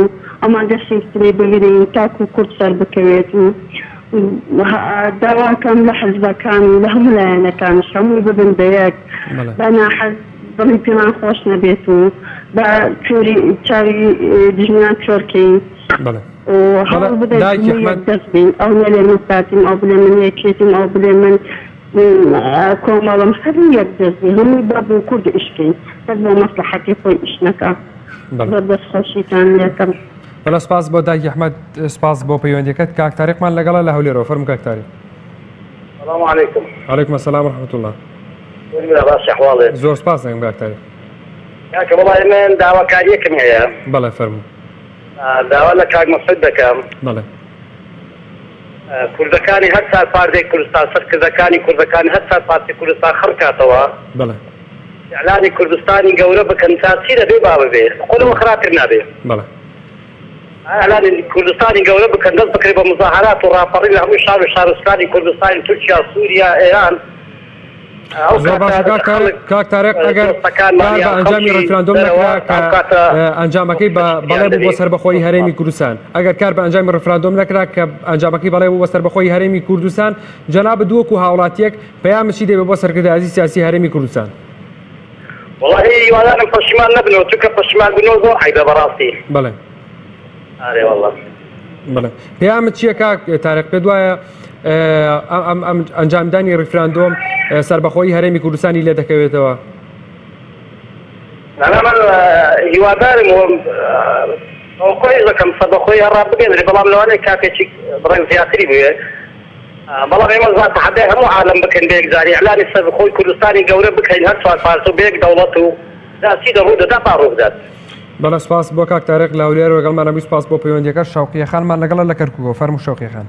ئەمان دەستێکترێ بگرین تاکو کورد سەر بکەوێت و داواکەم لە حزبەکان و لە هەموو لایەنەکانش هەمووی ببن بەیەک بەناحەز دڵی پێمان خۆش نەبێت و بە چاوی دژمیان چۆرکەین وهەڵ بدەین دەست بین ئەو نەلێ من ساتیم ئەو بڵێ من یەکێتیم ئەو بڵێ من کۆمەڵم هەرمی یەک دەست بین هەمووی بابوو کورد ئیشکەین کەس بۆ مەسلحەتی خۆی ئیش نەکا دەست خۆشیتان لێکەم بەڵە سپاس بۆ دایک ئەحمەد سپاس بۆ پەیوەندیەکەت کاک تاریقمان لەگەڵا لە هەولێرەوە فەرموو کاک تاریق السلام عليكم وعليكم السلام ورحمة الله باش احوالك زۆر سپاس دەکەم کاک تاریق کاکە وڵای من داواکاریەکم هەیە بەڵێ فەرموو داوا لە کاک مەسعود دەکەم بەڵێ کوردەکانی هەر سال پاردەی کوردستان سەرکردەکانی کوردەکانی هەر سال پارتی کوردستان خڕکاتەوە بەڵێ اعلانی کوردستانی گەورە بکەن تا چی دەبێ با ببێ خۆلەوە خراپتر نابێ بەڵێ اعلانی کوردستانی گەورە بکەن دەست بکرێ بە مزاحرات و ڕاپەڕی لە هەموو شار و شارستانی کوردستانی تورکیا سووریا ئێران زۆر باشە کاک تاریق ئەگەر کار بە ئەنجامی ڕێفراندۆم نەکرا کە ئەنجامەکەی بەڵێ بوو بۆ سەربەخۆی هەرێمی کوردستان ئەگەر کار بە ئەنجامی ڕێفراندۆم نەکرا کە ئەنجامەکەی بەڵێ بوو بۆ سەربەخۆی هەرێمی کوردستان جەناب دووەکو هاوڵاتیەک پەیامشی دەبێت بۆ سەرکردایەتی سیاسی هەرێمی کوردستان والله هیوادارم پەشیمان نەبنەوە چونکە پەشیمان بنەوە زۆر عیبە بەڕاستی بەڵێ ئارێ والله بەڵێ پەیامت چییە کاک تاریق پێت وایە ئەنجامدانی ڕێفراندۆم سەربەخۆی هەرێمی کوردستانی لێ دەکەوێتەوە من هیوادارم خۆی دەکەم سەربەخۆی هەڕا بگەێنێ بەڵام لەوانەیە کاتێکی ڕێک زیاتری بوێ بەڵام ئێمە تەحەدای هەموو عالەم بکەن بێگزاری ئەعلانی سەربەخۆی کوردستانی گەورە بکەین هەر چوار پارچە و بەیەک دەوڵەت و داچی دەڕوو دەدا با ڕوو بدات بەڵێ سپاس بۆ کاک تاریق لە هەولێرەوە لەگەڵمانە سپاس بۆ پەیوەندیەکە شەوقیە خانمان لەگەڵە لە کەرکووکەوە فەرموو شەوقیە خان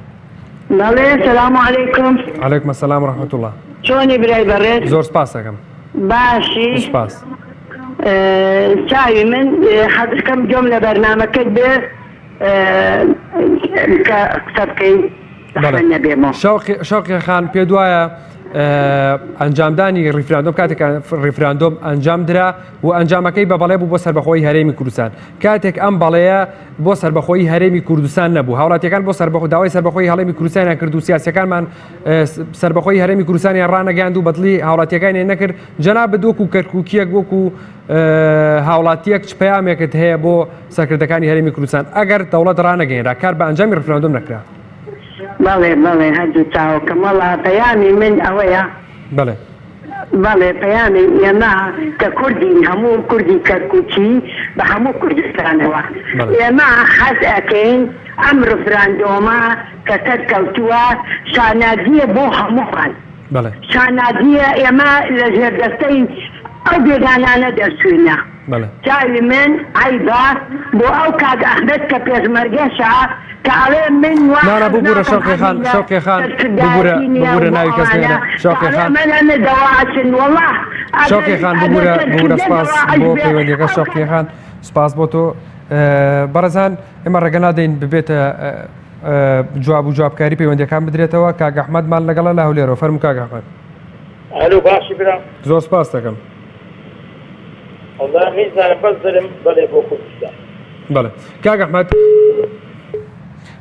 بەڵێ سەلام عەلەیکم عەلەیکم السەلام ورحمەة الله چۆنی برای بەڕێز زۆر سپاس دەکەم باشی سپاس چاوی من حەزەکەم گوێم لە بەرنامەکەت بێ کە قسە بکەین شەوقی خان پێت وایە ئەنجامدانی ڕیفراندۆم کاتێک ڕیفراندۆم ئەنجام درا و ئەنجامەکەی بە بەڵێ بوو بۆ سەربەخۆی هەرێمی کوردستان کاتێک ئەم بەڵەیە بۆ سەربەخۆی هەرێمی کوردستان نەبوو هاوڵاتیەکان بۆ داوای سەربەخۆی هەڵێمی کوردستانیان کرد و سیاسەکانمان سەربەخۆی هەرێمی کوردستانیان ڕانەگەاند و بەدڵی هاوڵاتیەکانیان نەکرد جەناب بدووەکو کەرکووکیەک وەکو هاوڵاتیەک چ پەیامێکت هەیە بۆ سەرکردەکانی هەرێمی کوردستان ئەگەر دەوڵەت ڕانەگەیەنرا کار بە ئەنجامی ڕیفراندۆم نەکرا بەڵێ بەڵێ هەردوو چاوکەم وەڵا پەیامی من ئەوەیە بەڵێ بەڵێ پەیامی ئێمە کە کوردین هەموو کوردی کەرکووکی بە هەموو کوردستانەوە ئێمە حەز ئەکەین ئەم ڕفراندۆمە کە سەرکەوتووە شانازیە بۆ هەمووان شانازیە ئێمە لە ژێردەستەی ئەو بێگانانە دەرچوینە چاوی من عیبە بۆ ئەو کاک ئەحمەد کە پێشمەرگەشە نانا ببورە شەوقی خان ببورە ناوی کەس نێرە شەوقی خان شەوقی خان ببورە سپاس بۆ پەیوەندیەکە شەوقی خان سپاس بۆ تۆ بەڕێزان ئێمە ڕێگە نادەین ببێتە جواب و جوابکاری پەیوەندیەکان بدرێتەوە کاک ئەحمەدمان لەگەڵە لە هەولێرەوە فەرموو کاک ئەحمەد ئەلو باشی برام زۆر سپاس دەکەم والله میزانم بەس دەرم بەڵێ بۆ کوردستان بەڵێ کاک ئەحمەد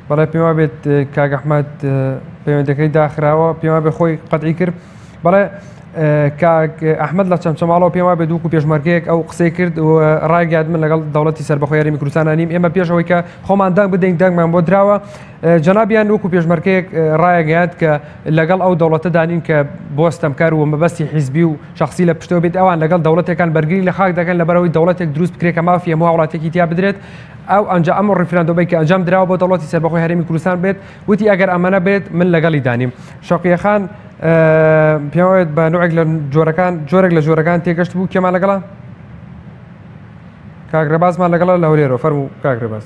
بەڵێ پێما بێت کاک ئەحمەد پەیوەندەکەی داخراوە پێما بێ خۆی قەتعی کرد بەڵێ کاک ئەحمەد لە چەمچەماڵەوە پێما بێت دووکو پێشمەرگەیەک ئەو قسەی کرد و ڕایگات من لەگەڵ دەوڵەتی سەربەخۆی هەرێمی کوردستان نیم ئێمە پێشەوەی کە خۆمان دەنگ بدەین دەنگمان بۆ دراوە جەنابیان وەکو پێشمەرگەیەک ڕایگەیات کە لەگەڵ ئەو دەوڵەتە دانین کە بۆ ستەمکار و مەبەستی حیزبی و شخصی لە پشتەوە بێت ئەوان لەگەڵ دەوڵەتێکان بەرگری لە خاک دەکەن لەبەرەوەی دەوڵەتێک دروست بکرێت کە مافی هەموو وڵاتێکی تیا بدرێت ئەو ئەم ڕیفراندۆمەی کە ئەنجام دراوە بۆ دەوڵەتی سەربەخۆی هەرێمی کوردستان بێت وتی ئەگەر ئەمەنە بێت من لەگەڵی دانیم شەوقیە خان پێوێت بە نوعێک لە جۆرێک لە جۆرەکان تێگەشت بوو کێمان لەگەڵا کاک ڕێبازمان لەگەڵا لە هەولێرەوە فەرموو کاک ڕێباز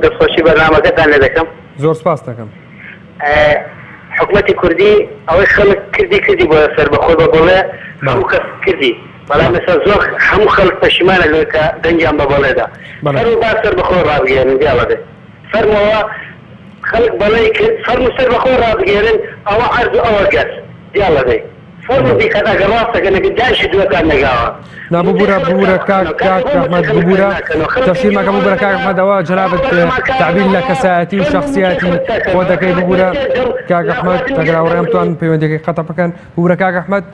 دەستخۆشی بەرنامەکەتان لێ دەکەم زۆر سپاس دەکەم حکومەتی کوردی ئەوەی خەڵک کردی بۆ سەربەخۆی بە بەڵێ هەموو کەس کردی بەڵام لەسەر زۆر هەموو خەڵک پەشیمانە لێ کە دەنگیان بە بەڵێدا فەرموو با سەربەخۆی ڕابگەێنن دیاڵەدێ فەرمووەوە خەڵک بەڵێی کرد فەرموو سەربەخۆی ڕابگەێنن ئەوە عەرز و ئەوە گەس دیاڵەدەی فۆرمێکی کە ئەگەر ڕاستەکە نەگەداشی دووەکان نەگاوە ببوورە کاک ئەحمەد ببوورە تەفسیرمەکە ببوورە کاک ئەحمەدەوە جەنابەت تعبیر لە کەسایەتی و شەخسیەتی خۆ دەکەی ببوورە کاک ئەحمەد ئەگەر ئەوڕێم توان پەیوەندیەکەی قەتە بکەن ببوورە کاک ئەحمەد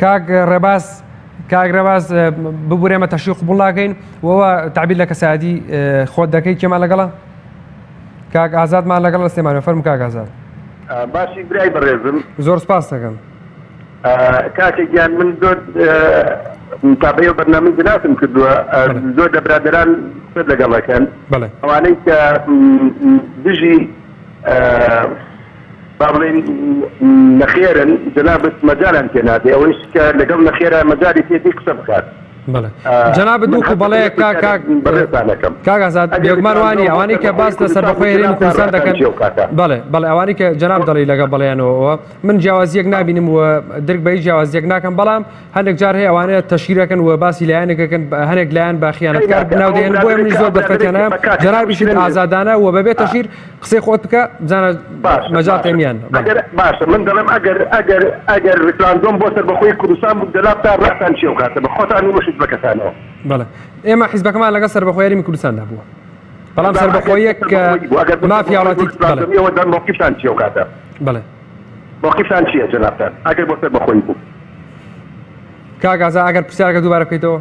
کاک ڕێباز ببوورە ئێمە تەشویق قبوڵ ناکەین وەوە تعبیر لە کەسایەتی خۆت دەکەی کێمان لەگەڵە کاک ئازادمان لەگەڵ سلێمانێ فەرموو کاک ئازاد باشی برای بەڕێزم زۆر سپاس دەکەم کاتێکیان من زۆر تابەیە بەرنامەی بناسم کردووە زۆر لە برادەران قسە لەگەڵەکەن ئەوانەی کە دژی با بڵێن نەخێرن جەنابەت مەجالیان پێ نادێ ئەوەیش کە لەگەڵ نەخێرە مەجالی پێدی قسە بکات جەنابەت دووکو بەڵێ کاک ئازاد بێگومان وانی ئەوانەی کە باس لە سەربەخۆی هەرێمی کوردستان دەکەن بەڵێ ئەوانەی کە جەناب دەڵێ لەگەڵ بەڵێیانەوە من جیاوازیەک نبینم و درک بەی جیاوازیەک ناکەم بەڵام هەندێک جار هەیە ئەوانەیە تەشیرەکەن و باسی لایەنێکەکەن هەنێک لایەن با خیانەتکار بناودێن بۆیە منی زۆر دەفەتیانە جەنابیشت ئازادانە و بەبێ تەشیر قسەی خۆت بکە بزانە مەجال تێمیان باشە من دەڵێم ئەگەر ڕفراندۆم بۆ سەربەخۆی کوردستان دەلاب تا ڕاستان چێ کاتە بە خۆتان وشت بەکەسانەوە بەڵێ ئێمە حیزبەکەمان لەگەڵ سەربەخۆی هەرێمی کوردستاندا بووە بەڵام سەربەخۆیەک مافی هاوڵاتی موقفشان چیە کاتە بەڵێ موقفشان چییە جەنابتان ئەگەر بۆ سەربەخۆی بوو کاک ئازاد ئەگەر پرسیارەکە دووبارە بکەیتەوە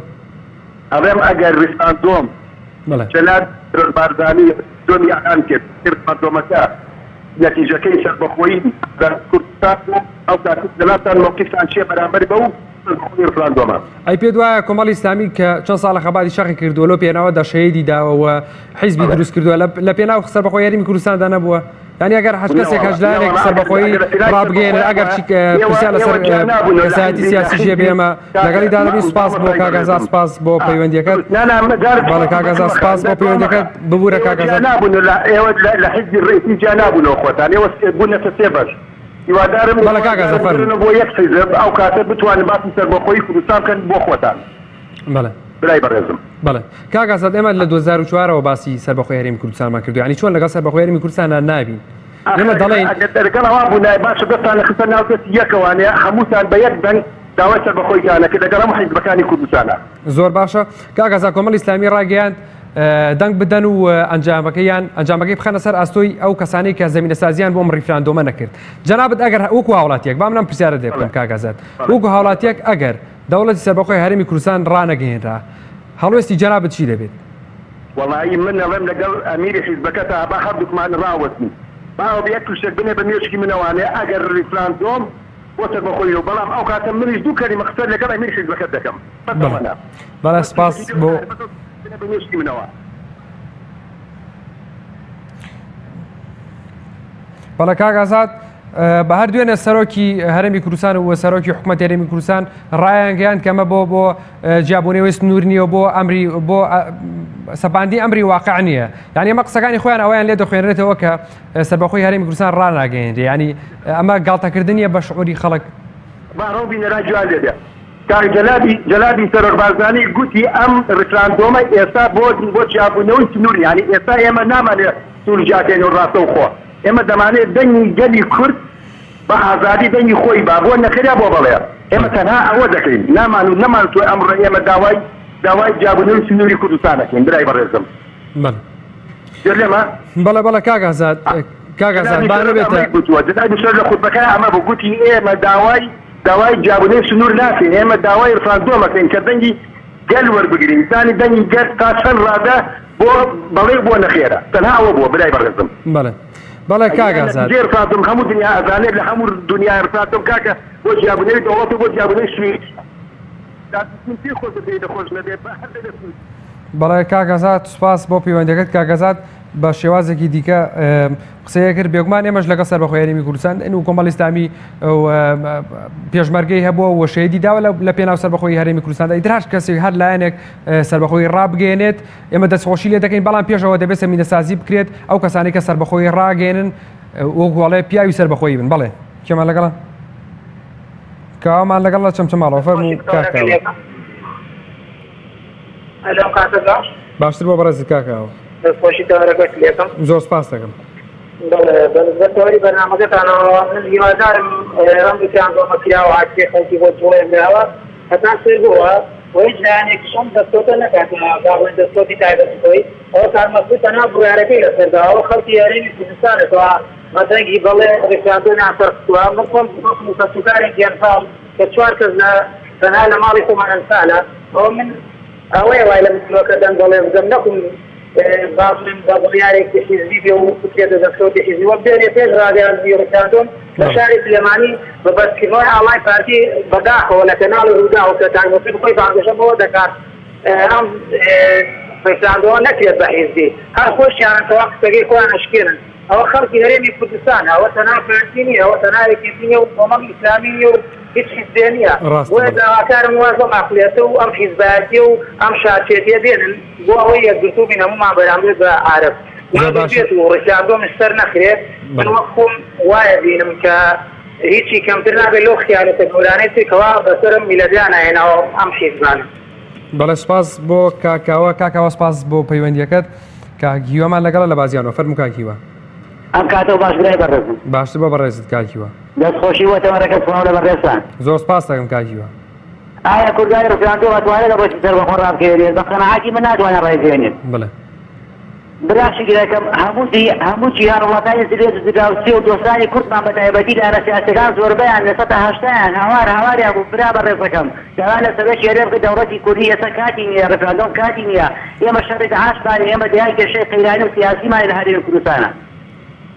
ئەڵێم ئەگەر ڕفراندۆم چەلات بارزانی دۆمی ئەعلان کرد ڕفراندۆمەکە نەتیجەکەی سەربەخۆیی کوردستان ئەو کاتە جەنابتان موقفشان چییە بەرامبەر بەو ئەی پێ وایە کۆمەڵی ئیسلامی کە چەند ساڵە خەباتی شەقی کردووە لۆ پێناوە دەشەیەدی داوەوە حیزبی دروست کردووە لە پێناو سەربەخۆی هەرێمی کوردستاندا نەبووە یعنی ئەگەر هەر کەسێک هەژلانێک سەربەخۆیی ڕابگەێنێ ئەگەر پرسیار لەسەر کەسایەتی سیاسی ژێ بێمە لەگەڵی دادەبی سوپاس بۆ کاک ئازاد سپاس بۆ پەیوەندیەکەت بەڵێ کاک ئازاد سپاس بۆ پەیوەندیەکەت ببوورە کاک ئازاد ئێوە لە حیزبی ڕێیسی جا نابوونەوە خۆتان ئێوە بوونەتە سێ بەش هیوادارم بۆ یەک حیزب ئەو کاتە بتوانن باسی سەربەخۆیی کوردستان بکەن بۆ خۆتان برای بەڕێزم بەڵێ کاک ئازاد ئێمە لە 2004ەوە باسی سەربەخۆی هەرێمی کوردستانمان کردو ینی چۆن لەگەڵ سەربەخۆی هەرێمی کوردستاندا نابین ئێمە دەڵێن دەرگەڵەوە بوو باشە دەستان لە خستە ناوچەتی یەکەوانەیە هەمووتان بە یەک دەنگ داوای سەربەخۆییانە کە لەگەڵ هەموو حیزبەکانی کوردستانە زۆر باشە کاک ئازاد کۆمەڵی ئیسلامی ڕاگەیاند دەنگ بدەن و ئەنجامەکەی بخەنە سەر ئاستۆی ئەو کەسانەی کە زەمینەسازیان بۆم ڕیفراندۆمە نەکرد جەنابەت ئەگەر وەکو هاوڵاتیەک با منم پرسیارە دێ بکەم کاک ئازاد وەکو هاوڵاتیەک ئەگەر دەوڵەتی سەربەخۆی هەرێمی کوردستان ڕانەگەهێنرا هەڵوێستی جەنابەت چی دەبێت وەڵایی من ئەڵێم لەگەڵ ئەمیری حیزبەکە تا با هەردووکمان ڕاوەستن باوە بە یەک تووشێک بنێ بە مێشکی منەوانێ ئەگەر ریفراندۆم بۆ سەربەخۆی و بەڵام ئەو کاتە منیش دوو کەلیمە قسە لەگەڵ ئەمیری حیزبەکە دەکەم بەڵێ سپاس بۆ بە مێشکی منەوە بەڵێ کاک ئازاد بە هەر دوێنێ سەرۆکی هەرێمی کوردستان و سەرۆکی حکوومەتی هەرێمی کوردستان ڕایانگەیان کەمە بۆ جیابوونەوەی سنوور نییە بۆ سەپاندی ئەمری واقع نییە یعنی ئەمە قسەکانی خۆیان ئەویان لێ دەخوێنرێتەوە کە سەربەخۆی هەرێمی کوردستان ڕاناگەێنرێ ینی ئەمە گاڵتەکردنیە بە شعوری خەڵک باڕۆبینەرا جوان لێدە کاک جەلابی سەرۆک بارزانی گوتی ئەم ڕفراندۆمە ئێستا بۆ جیابوونەوەی سنوور ینی ئێستا ئێمە نامانێت سوورجاکەین و ڕاستە و خۆ ئێمە دەمانێت دەنگی گەلی کورد بە ئازادی دەنگی خۆی با بۆ نەخێرا بۆ بڵێ ئێمە تەنها ئەوە دەکەین نامان تۆ ئەمڕۆ ئێمە داوای جیابوونەوەی سنووری کوردستانەکەین برای بەڕێزم بەڵێ کاک ئازاد بانە بێتە جەنابی لە خوتبەکەی ئەمە بۆ گوتی ئێمە داوای جیابوونەوەی سنوور ناکەین ئێمە داوای ڕفراندۆمەکەین کە دەنگی گەل وەربگرین زانی دەنگی گەل تا چەند ڕادە بۆ بەڵێ بۆ نەخێرە تەنها ئەوە بووە برای بەڕێزم بەڵێ کاک ئازاد ڕفراندۆم هەموو دنیا ئەزانێت لە هەموو دنیای ڕفراندۆم کاکە بۆ جیابوونەوەی دەوڵەت و بۆ جیابوونەوەی سوید بەڵێ کاک ئازاد سوپاس بۆ پەیوەندیەکەت کاک ئازاد بە شێوازێکی دیکە قسەیە کرد بێگومان ئێمەش لەگەڵ سەربەخۆی هەرێمی کوردستان و کۆمەڵی ئیسلامی پێشمەرگەی هەبووە و شەیدی داوە لە پێناو سەربەخۆی هەرێمی کوردستاندا ئیتراش کەسێک هەر لایەنێک سەربەخۆی ڕابگەێنێت ئێمە دەستخۆشی لێ دەکەین بەڵام پێشەوە دەبێت زەمینەسازی بکرێت ئەو کەسانی کە سەربەخۆی ڕاگەێنن وەڵێ پیاوی سەربەخۆی بن بەڵێ کێمان لەگەڵە کاوامان لەگەڵ لە چەمچەماڵەوە فەرموو کاکاوە باشتر بۆ بەڕێزت کاکاوە دەستخۆشی داوەرەکەت لێکم زۆر سپاس دەکەم بالنسبة برنامجتنا من هیوادارم رمزیان بۆ مەکرا و عاکسی خەڵکی بۆ جوڵێ براوە هەتا سێبووە و هیچ لایەنێکی شۆم دەستۆتە نەکاتەوە داڵێن دەستۆتی تایبەتەوەی ئەوە کارمەسوول تەنها بڕیارەکەی لەسەرداوە خەڵکی یاریمی کوردستانێتەوە مەتەنگی بەڵێ ڕێکخراندنیان سەرکووە من خۆم مستەسوکارێکی ئەنفاڵ کە 4 کەس تەنها لە ماڵی خۆمان ئەنفالە ئەوە من ئەوەیە وای لە مسلۆکە دەنگ بەڵێ بزەم نەکوم باڵم بە بڕیارێکی حیزبی بێ و بکرێتە دەستکەوتی حیزبی وەک بێنێ پێش ڕادیۆ ڕێکخراندن لە شاری سلێمانی بە بەرزکردنەوەی ئاڵای پارتی بەداخەوە لە کەناڵی ڕوودا و کە تانگەفی بخۆی بانگەشە بەوە دەکات ئەم ڕێکخراندنەوە نەکرێت بە حیزبی هەر خۆشیانەوە قسەکەی خۆیان ئەشکێنن ئەوە خەڵکی هەرێمی کوردستان ئەوە تەنها پارتی نییە ئەوە تەنها یەکێتی نییە و کۆمەڵ ئیسلامی نییە و هیچ حیزبێ نییە بۆیە داواکارم وازە ماقلێتە و ئەم حیزبایەتیە و ئەم شاچێتیە بێنن بۆ ئەوەی یەکگرتوو بین هەمومان بەرامبێت بە عارەب بێت و ڕێکخراندنەوە سەر نەخرێت من وەک خۆم وایە بینم کە هیچی کەمتر نابێت لەو خیانەتە گەورانەی کەوا بەسەرم میلەدیان هێناوە ئەم حیزبانە. بەڵێ سپاس بۆ کاکاوە سپاس بۆ پەیوەندیەکەت کاکیوەمان لەگەڵە لە بازیانەوە فەرموو کاکیوە. ئەم کاتەوە باش برای بەڕێزم باشتر بۆ بەڕێزت کاکیوە دەستخۆشی وەتەوەرەکە سڵاو لە بەڕێستان زۆر سپاس دەکەم کاکیوە. ئایا کوردای ڕێکخراندنەوە ئەتوانێت لە بۆچی سەربەخۆ ڕابکەوێت بە قەنەعاتی من ناتوانێت ڕێگەێنێت. بڵێ براشی گرەکەم هەموو جیهان وڵاتانی زرێت زراوسی و دۆستانی کوردمان بە تایبەتی لە سیاسەکان زۆربەیان لە 180یان هاواریان بوو برا بە ڕێزەکەم دەوا لە سەرەکی هەرێم کە دەوڵەتی کوردی ئێستا کاتی نییە ڕێکخراندن کاتی نییە ئێمە شەڕێک عاشقانین ئێمە دیان کێشەی قەیرانی و سیاسیمان لە هەرێمی کوردستانە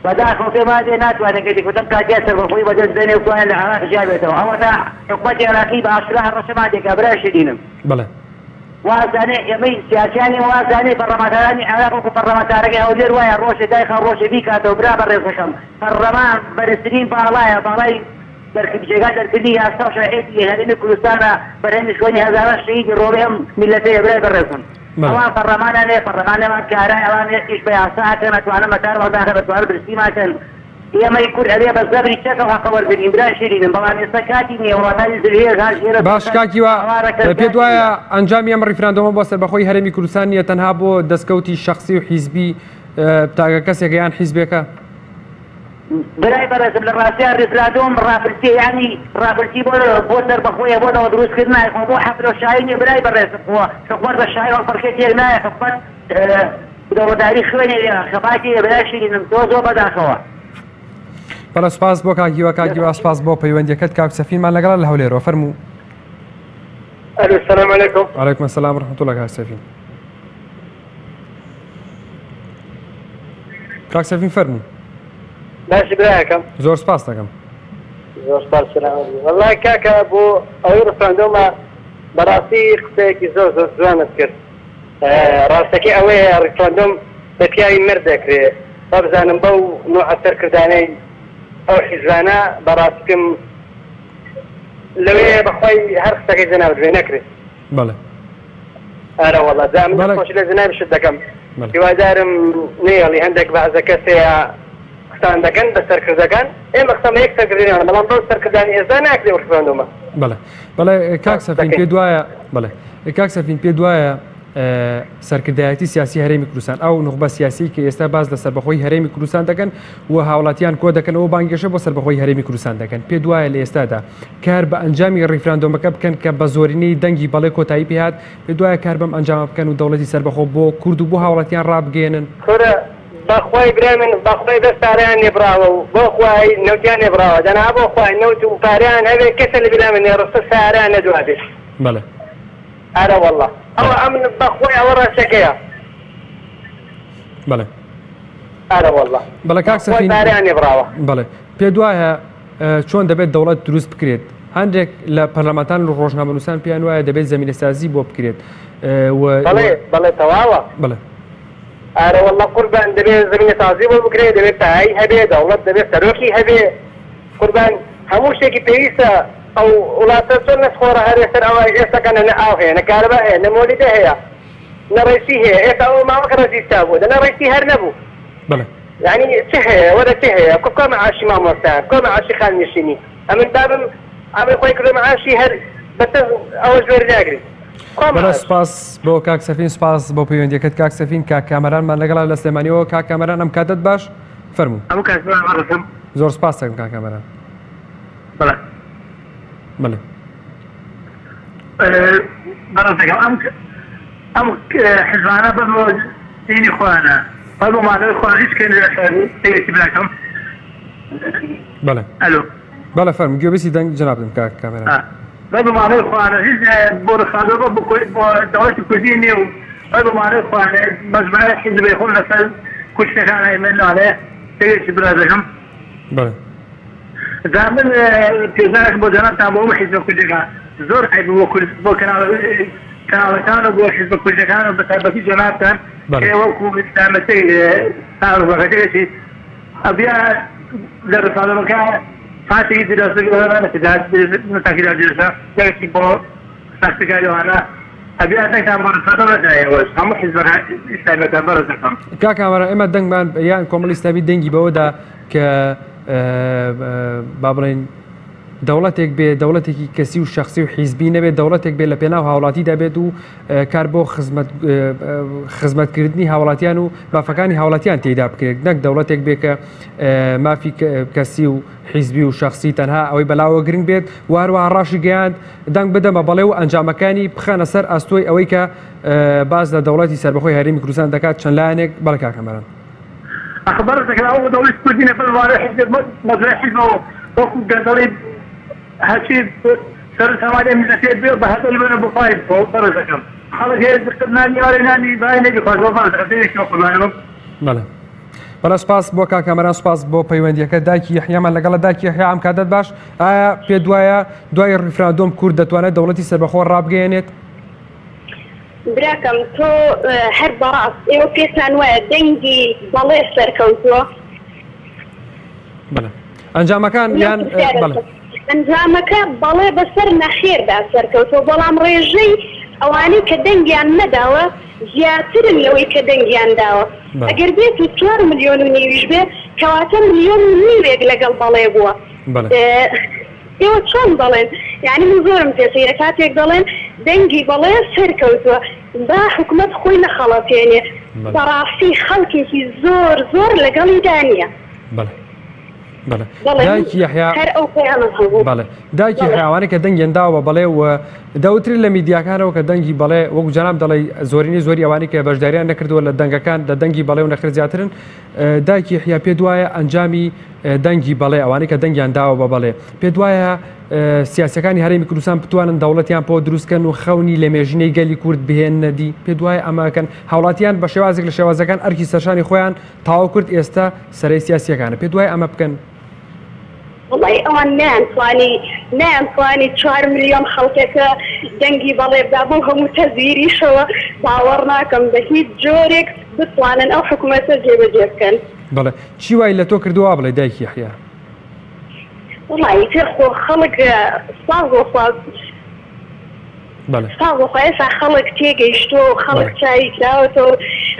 بەداخەڵ پێمان دێ ناتوانێت گەیشتن کاتیا سەربەخۆی بەدەست بێنێ و توانێت لە عێراق جیابێتەوە ئەوە تا حکومەتی عێراقی بە ئاشکرا هەڕەشەمان دێکا برای شیرینم. بڵێ وازانێ ئێمەی سیاسیانی وازانێ بەڕەمەدارانی عێراق وەکو پەرلەمانتارەکەی هەولێر وایە ڕۆژێ دایخە ڕۆژێ بیکاتەوە برا بە ڕێزەکەم پەرلەمان بەرزترین باڵایە باڵای جێگا دەرکردنی یاستا و شەرعێتی هەرێمی کوردستانە بەرهەمشکۆنی هەزاران شەهیدی ڕۆڵێم میلەتەیە برای بەڕێزم. ئەوان پەرلەمانانێ پەرلەمانەمان کارای ئەوان هێشتیش بە یاساکەن ئەتوانە مەتار وەڵداکە بەتوانە برسیماکەن ئێمەی کورد ئەبێ بە زەبری چەکەوە حەقە وەرگرین برای شیرینم بەڵام ئێستا کاتی نییە وڵاتانی زرهێر هاژێرە باش کاکیوە پێت وایە ئەنجامی ئەم ڕیفراندۆمە بۆ سەربەخۆی هەرێمی کوردستان نیە تەنها بۆ دەستکەوتی شەخسی و حیزبی تاگە کەسێک یان حیزبێکە برای بەڕێزم لە ڕاستیان ڕێکخراندۆم ڕاپرسی ینی ڕاپرسی بۆ سەربەخۆیە بۆ دروستکرد نایخۆ بۆ حەفرە شاعیر نیە برای بەڕێزم حکومەت بە شاعیر فەرقێ تێر نایە حکومەت دەوڵەتداری خوێنێ خەفاتی برای شیرینم تۆ زۆر بەداخەوە. بەڵێ سپاس بۆ کاکیوە سپاس بۆ پەیوەندیەکەت کاک سەفینمان لەگەڵا لە هەولێرەوە فەرموو. السلام علیکم. وعلیکم السلام ورحمة الله کاک سەفین. کاک سەفین فەرموو. باشی برایەکەم. زۆر سپاس دەکەم. زۆر سپاس وەڵای کاکە بۆ ئەوەی ڕێکخراندۆمە بەڕاستی قسەیەکی زۆر جوانت کرد. ڕاستەکەی ئەوەیە ڕێکخراندۆم بە پیاوی مرد دەکرێت با بزانم بەو نوعە سەرکردانەی ئەو حیزبانە بەڕاستیم لەوەیە بەخۆی هەر قسەکەی جەنابێ نەکرێت. بەڵێ ئارە وەڵا من خۆش لە جەنابشت دەکەم هیوادارم نێڵی هەندێک بەعزە کەسەیە قسان دەکەن بە سەرکردەکان ئێمە قسەمە یەک سەرکردیانە بەڵام بەو سەرکردانی ئێستا ناکرێت ڕێکخراندۆمە. بەڵێ کاک سەفین پێ دوایە بڵێ کاک سەفین پێ دوایە سەرکردایەتی سیاسی هەرێمی کوردستان ئەو نوخبە سیاسی کە ئێستا باز لە سەربەخۆی هەرێمی کوردستان دەکەن و هاوڵاتیان کۆ دەکەن ئەوە بانگێشە بۆ سەربەخۆی هەرێمی کوردستان دەکەن پێ دوایە لە ئێستادا کار بە ئەنجامی ڕیفراندۆمەکە بکەن کە بە زۆرینەی دەنگی بەڵێ کۆتایی پێهات پێ دوایە کار بەم ئەنجامە بکەن و دەوڵەتی سەربەخۆ بۆ کورد و بۆ هاوڵاتیان ڕابگەێنن. بەخوای برای من بەخوای دەستاریان نێبراوە و بۆ خوای نەوتیان نێبراوە دەنا بۆ خوای نەوت و پاریان هەبێ کەسە لە بلا من ڕستە ساریان نەدوابێت. بەڵێ ئارە وەڵا ئەوە ئەمن بەخوای ئەوە ڕاستەکەیە. بەڵێ ئارە وەڵا بەڵێ کاک سەفین پاریان نێبراوە. بەڵێ پێ دوایە چۆن دەبێت دەوڵەت دروست بکرێت هەندێک لە پەرلەمانتان و ڕۆژنامەنووسان پێیان وایە دەبێت زەمینەسازی بۆ بکرێت. بەڵێ تەواوە. بڵێ ئارە وەڵا قوربان دەبێت زەمینەسازی بۆ بکرێت دەبێت تایی هەبێ دەوڵەت دەبێت سەرۆکی هەبێ قوربان هەموو شتێکی پێویستە ئەو وڵاتە چۆن نەسخۆرە هەر ئێستا ئەوە ئێستاکەنە نە ئاو هەیە نە کارەبا هەیە نە مۆلیدە هەیە نە ڕێسی هەیە ئێستا ئەو ماوەکە ڕەزیستا بوو دەنا ڕێسی هەر نەبوو. بڵێ یعنی چه هەیە وەرە چه هەیە کۆ مەعاشی مامۆستایان کۆ مەعاشی خاننشینی ئەمن دابم ئەمەی خۆی کردو مەعاشی هەر بەتە ئەوە ژێر ناگرێت. بەڵێ سپاس بۆ کاک سەفین سپاس بۆ پەیوەندیەکەت کاک سەفین کاک کامەرانمان لەگەڵا لە سلێمانیەوە کاک کامەران ئەم کاتت باش فەرموو ئەو کاتم زۆر سپاس دەکەم کاک کامەران بەڵێ بەڵێ بەڕێزەکەم ئەم حیزبانە بەبوو دینی خۆیانە بەبوو مادەی خۆیان هیچ کەی تێگەشی براکەم بەڵێ ئەلۆ بەڵێ فەرموو گوێبیستی دەنگ جەنابم کاک کامەران بەبوو مادەی خۆیانە هیچ بۆ ڕخاندەوە بۆ دەوڵەتی کوردی نییە و بەبوو مادەی خۆیانە مەجموعەی حیزبی خۆن لەسەر کوشتەکان هەیمێن ناڵێ تێگەشی برازەکەم بەڵێ زامن پێزارێک بۆ جەنابتان بۆ حیزب کوردەکان زۆر عیب بۆ کەناڵەکان و بۆ حیزب کوردەکان و بە تایبەتی جەنابتان وەکو دامەتەی تاڕبەکەتێکی ئەبیا لە ڕسالەکە فاتێکی دراسەکەتاکیدا جلسە دەرسی بۆ ساختەکاریوانە ئەبیا دەنگتان بۆ ڕسالەکەدایەوە هەموو حیزبەکان ئیسلامەکان بەڕێز دەکەم کاک کامەران ئێمە دەنگمان یان کۆمەڵی ئیسلامی دەنگی بەوەدا کە با بڵێن دەوڵەتێک بێ دەوڵەتێکی کەسی و شخصی و حیزبی نەبێت دەوڵەتێک بێت لە پێناو هاوڵاتی دەبێت و کار بۆ خزمەتکردنی هاوڵاتیان و مافەکانی هاوڵاتیان تێدا بکرێت نەک دەوڵەتێک بێت کە مافی کەسی و حیزبی و شخصی تەنها ئەوەی بەلاوە گرنگ بێت واروە ڕاشی گەیاند دەنگ بدەمە بەڵێ و ئەنجامەکانی بخەنە سەر ئەستۆی ئەوەی کە باز لە دەوڵەتی سەربەخۆی هەرێمی کوردستان دەکات چەند لایەنێک بەڵێ کاک کامەران أخبرت ذكر أول دولة كردية في الوارث حزب مزرعة حزب وقف قدري هالشيء صار ثمانية من الأشياء بيض هذا اللي بنا بفايد فوق ذكر خلاص هي ذكرناني وريناني باينة بخاطر وفاة ذكرتني شو قلنا بله بەڵێ سپاس بۆ کاک کامەران سپاس بۆ پەیوەندیەکە دایکی یحیامان لەگەڵە دایکی یحیا ئەم کاتت باش ئایا پێ دوایە دوای ڕیفراندۆم کورد دەتوانێت دەوڵەتی سەربەخۆ ڕابگەیەنێت براکەم تۆ هەر بەڕاست ئێوە پێتان وایە دەنگی بەڵێ سەرکەوتووە بەڵێ ئەنجامەکان یان بەڵێ ئەنجامەکە بەڵێ بەسەر نەخێردا سەرکەوتووە بەڵام ڕێژەی ئەوانەی کە دەنگیان نەداوە زیاترن لەوەی کە دەنگیان داوە ئەگەر بێت و 4 ملیۆن و نیویش بێت کەواتە ملیۆن و نیوێک لەگەڵ بەڵێ بووە ئێوە چۆن دەڵێن یعنی من زۆرم پێسەیرە کاتێک دەڵێن دەنگی بەڵێ سەرکەوتووە با حکومەت خۆی نەخەڵەتێنێ بەڕاستی خەڵکێکی زۆر زۆر لەگەڵی دانیە دایکی یحیا بەڵێ دایکی حیوانێک کە دەنگیان داوە بەڵێ و دەوترین لە میدیاکانەوە کە دەنگی بەڵێ وەکو جەناب دەڵێ زۆرینی زۆری ئەوانی کە بەشداریان نەکردووە لە دەنگەکان لە دەنگی بەڵێ و نەخر زیاترن دایکی یحیا پێ دوایە ئەنجامی دەنگی بەڵێ ئەوانەی کە دەنگیان داوە بە بەڵێ پێ دوایە سیاسەکانی هەرێمی کوردستان بتوانن دەوڵەتیان بۆ دروستکەن و خەونی لە مێژنەی گەلی کورد بهێننەدی پێ دوای ئەماکەن هاوڵاتیان بە شێوازێک لە شێوازەکان ئەرکی سەرشانی خۆیان تاوا کورد ئێستا سەرەی سیاسیەکانە پێ دوای ئەمە بکەن والله ئەوان نەیانتوانی 4 ملیۆن خەڵکێکە دەنگی بەڵێ بدا بۆ هەموو تەزیریشەوە باوەڕ ناکەم بە هیچ جۆرێک بتوانن ئەو حکوومەتە جێبەجێ بکەن بەڵێ چی وای لە تۆ کردووە بڵێ دایکی یحیا والله تر خۆ خەڵک ساڵ ئێستا خەڵک تێگەیشتۆ خەڵک چاوی کراوەتەوە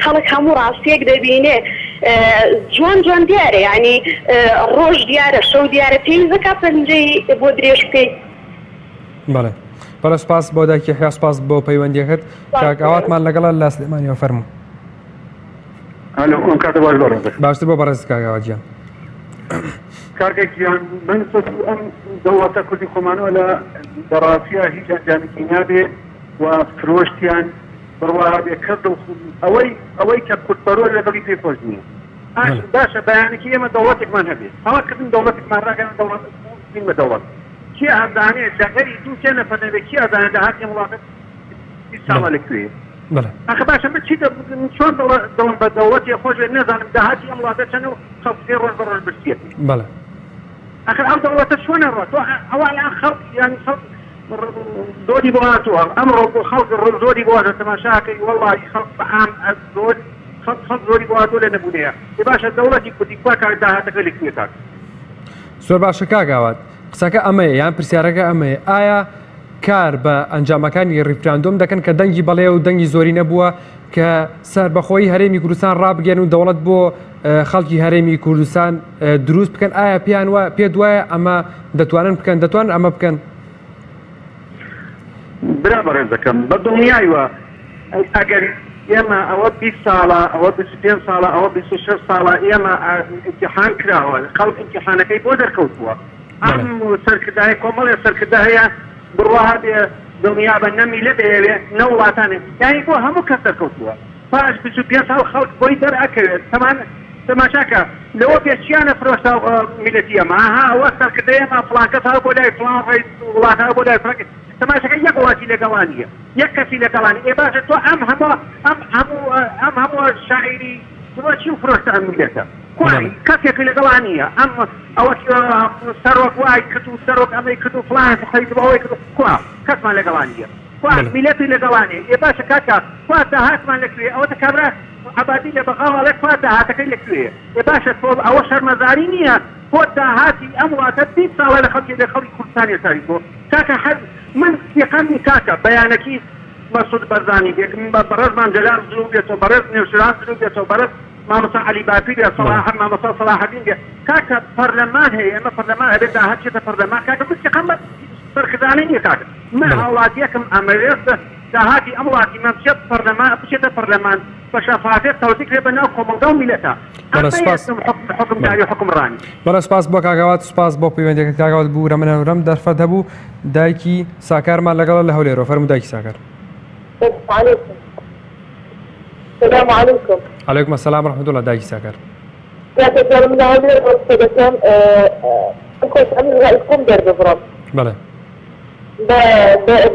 خەڵک هەموو ڕاستیەک دەبینێ جوان جوان دیارە ینی ڕۆژ دیارە شەو دیارە پێویستە پەنجەی بۆ درێژ بکەیت بەڵێ بەڵێ سپاس بۆ دایکی یحیا سپاس بۆ پەیوەندیەکەت کاک ئاواتمان لەگەڵە لە سلێمانیەوە فەرموو باشتر بۆ بەڕێز کاک ئاواتیان کارگەکیان من ئەم دەوڵەتە کوردی خۆمانەوە لە بەڕاستیە هیچ ئەنجامێکی نابێ و فرۆشتیان بڕوا بێکرد و ئەوەی کە کورتبەرۆ لەگەڵی پێخۆش نییە باشە بەیانێکی ئێمە دەوڵەتێکمان هەبێت ئەوە کردن دەوڵەتێکمان ڕاگەن دەوڵەت بە دەوڵەت کی ئازانێت لەگەری دوو تێ نەفەنەبێت کی ئازانێت داهاتی وڵاتە ساڵە لەکوێ ئەخ باشە من چی چۆن دەڵم بە دەوڵەتی خۆش نەزانم داهاتی ئەم وڵاتە چەند و خەڵکی ڕۆژ بە ڕۆژ برسێتی بەڵێ ئەخر ئەم دەوڵەتە چۆنە ڕۆت ئەوان خەڵک یانی خەڵک زۆری بۆ هاتووە ئەمڕۆ خەڵک زۆری بۆ هاتە تەماشاکەی وەڵڵاهی خەڵک بەعام زۆر خەڵک زۆری بۆ هاتووە لە نەبوونەیە باشە دەوڵەتی کوردی کوا کار داهاتەکە لەکوێ کات زۆر باشە کاک ئاوات قسەکە ئەمەیە یان پرسیارەکە ئەمەیە ئایا کار بە ئەنجامەکانی ڕیفراندۆم دەکەن کە دەنگی بەڵێ و دەنگی زۆری نەبووە کە سەربەخۆیی هەرێمی کوردستان ڕابگەن و دەوڵەت بۆ خەڵکی هەرێمی کوردستان دروست بکەن ئایا پیان وە پێ دوایە ئەمە دەتوانن بکەن دەتوانن ئەمە بکەن برا بەڕێز دەکەم بە دڵنیایوە ئەگەر ئێمە ئەوە 20 ساڵە ئەوە 25 ساڵە ئەوە 26 ساڵە ئێمە امتحان کراوە خەڵک امتحانەکەی بۆ دەرکەوتووە ئەم سەرکردای کۆمەڵێ سەرکردا هەیە بڕوا بێ دڵنیا بە نەمی لە بێوێ نە وڵاتانێ یانی بۆ هەموو کەس دەرکەوتووە پاش 25 ساڵ خەڵک بۆی دەرئەکەوێت تەماشاکە لەوە پێچیانە فرۆشتا میلەتی ئەمە ئەوە سەرکردەی ئێمە فڵان کەس هەبوو بۆ لای فڵان ڕێز وڵات هەبوو بۆ لای فڵان تەماشاکە یەک وڵاتی لەگەڵانیە یەک کەسی لەگەڵانی ئێ باشە تۆ ئەم هەموو شاعیری تۆ چی و فرۆشتە ئەم میلەتە کەسێکی لەگەڵانیە ئەم ئەوە سەرۆک وای کرد و سەرۆک ئەمەی کرد و فڵان خەیتەوەی کرد کوا کەسمان لەگەڵانیە میلەتی لەگەڵانێ ئێ باشە کاکە کوا داهاتمان لەکوێ ئەوە کابرا عبادی لە بەغاوەڵێ کوا داهاتەکەی لەکوێ ئێ باشە تۆ ئەوە شەرمەزاری نییە بۆ داهاتی ئەم وڵاتە 20 ساڵە لە خەڵکی کوردستانی ساری بۆ کاکە حەز من یەقەمی کاکە بەیانەکی مەسعود بەرزانی بێکم بە بەڕێزمان جەلال زوو بێتەوە بەڕێز نێوشیران زوو بێتەوە بەڕێز مامۆستا عەلی باپیر بێ مامۆستا سەلاحەدین بێ کاکە پەرلەمان هەیە ئێمە پەرلەمان هەبێت داهات چێتە پەرلەمان کاکە بس یەقەم سەرکردانەی نییە کاکە من هەوڵاتیەکم ئەمەوێستە داهاتی ئەم وڵاتی من بچێت پەرلەمان بچێتە پەرلەمان بە شەفاعەت تەوزیع کرێ بەناو کۆمەڵگە و میلەتە حکمداری و حکمڕانی بەڵێ سپاس بۆ کاگاوات سپاس بۆ پەیوەندیەکەت کاگاوات بوو رە منەوەرەم دەرفەت هەبوو دایکی ساکارمان لەگەڵ لە هەولێرەوە فەرموو دایکی ساکار السلام عليكم. عليكم السلام ورحمة الله دايش ساكر. يا تجار من هذه الوقت كنت أمن رأيكم درب فرام. بلى.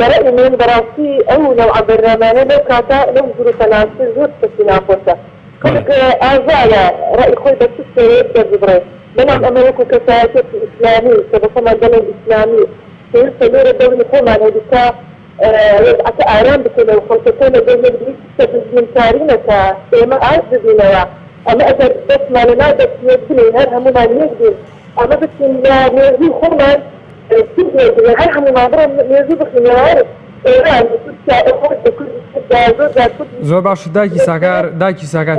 برأي من براسي أو لو عبر الرمانة لو كاتا لو زور تناسل زور تسينا فوتا. كنت أعزايا رأي خوي بس السيد درب فرام. من أمريكا كساتة إسلامي سبقنا الدولة الإسلامي. في سبيل الدولة كمان هذيك أتى أعلام بكنا وخلطتنا بين الجيش من تاريخنا كما عايز بينا أما أجر بس ما لنا بس يجري هذا هم ما يجري أما بس نيجي خلنا تيجي هاي هم ناظر نيجي بخنا عارف زۆر باش دایکی ساکار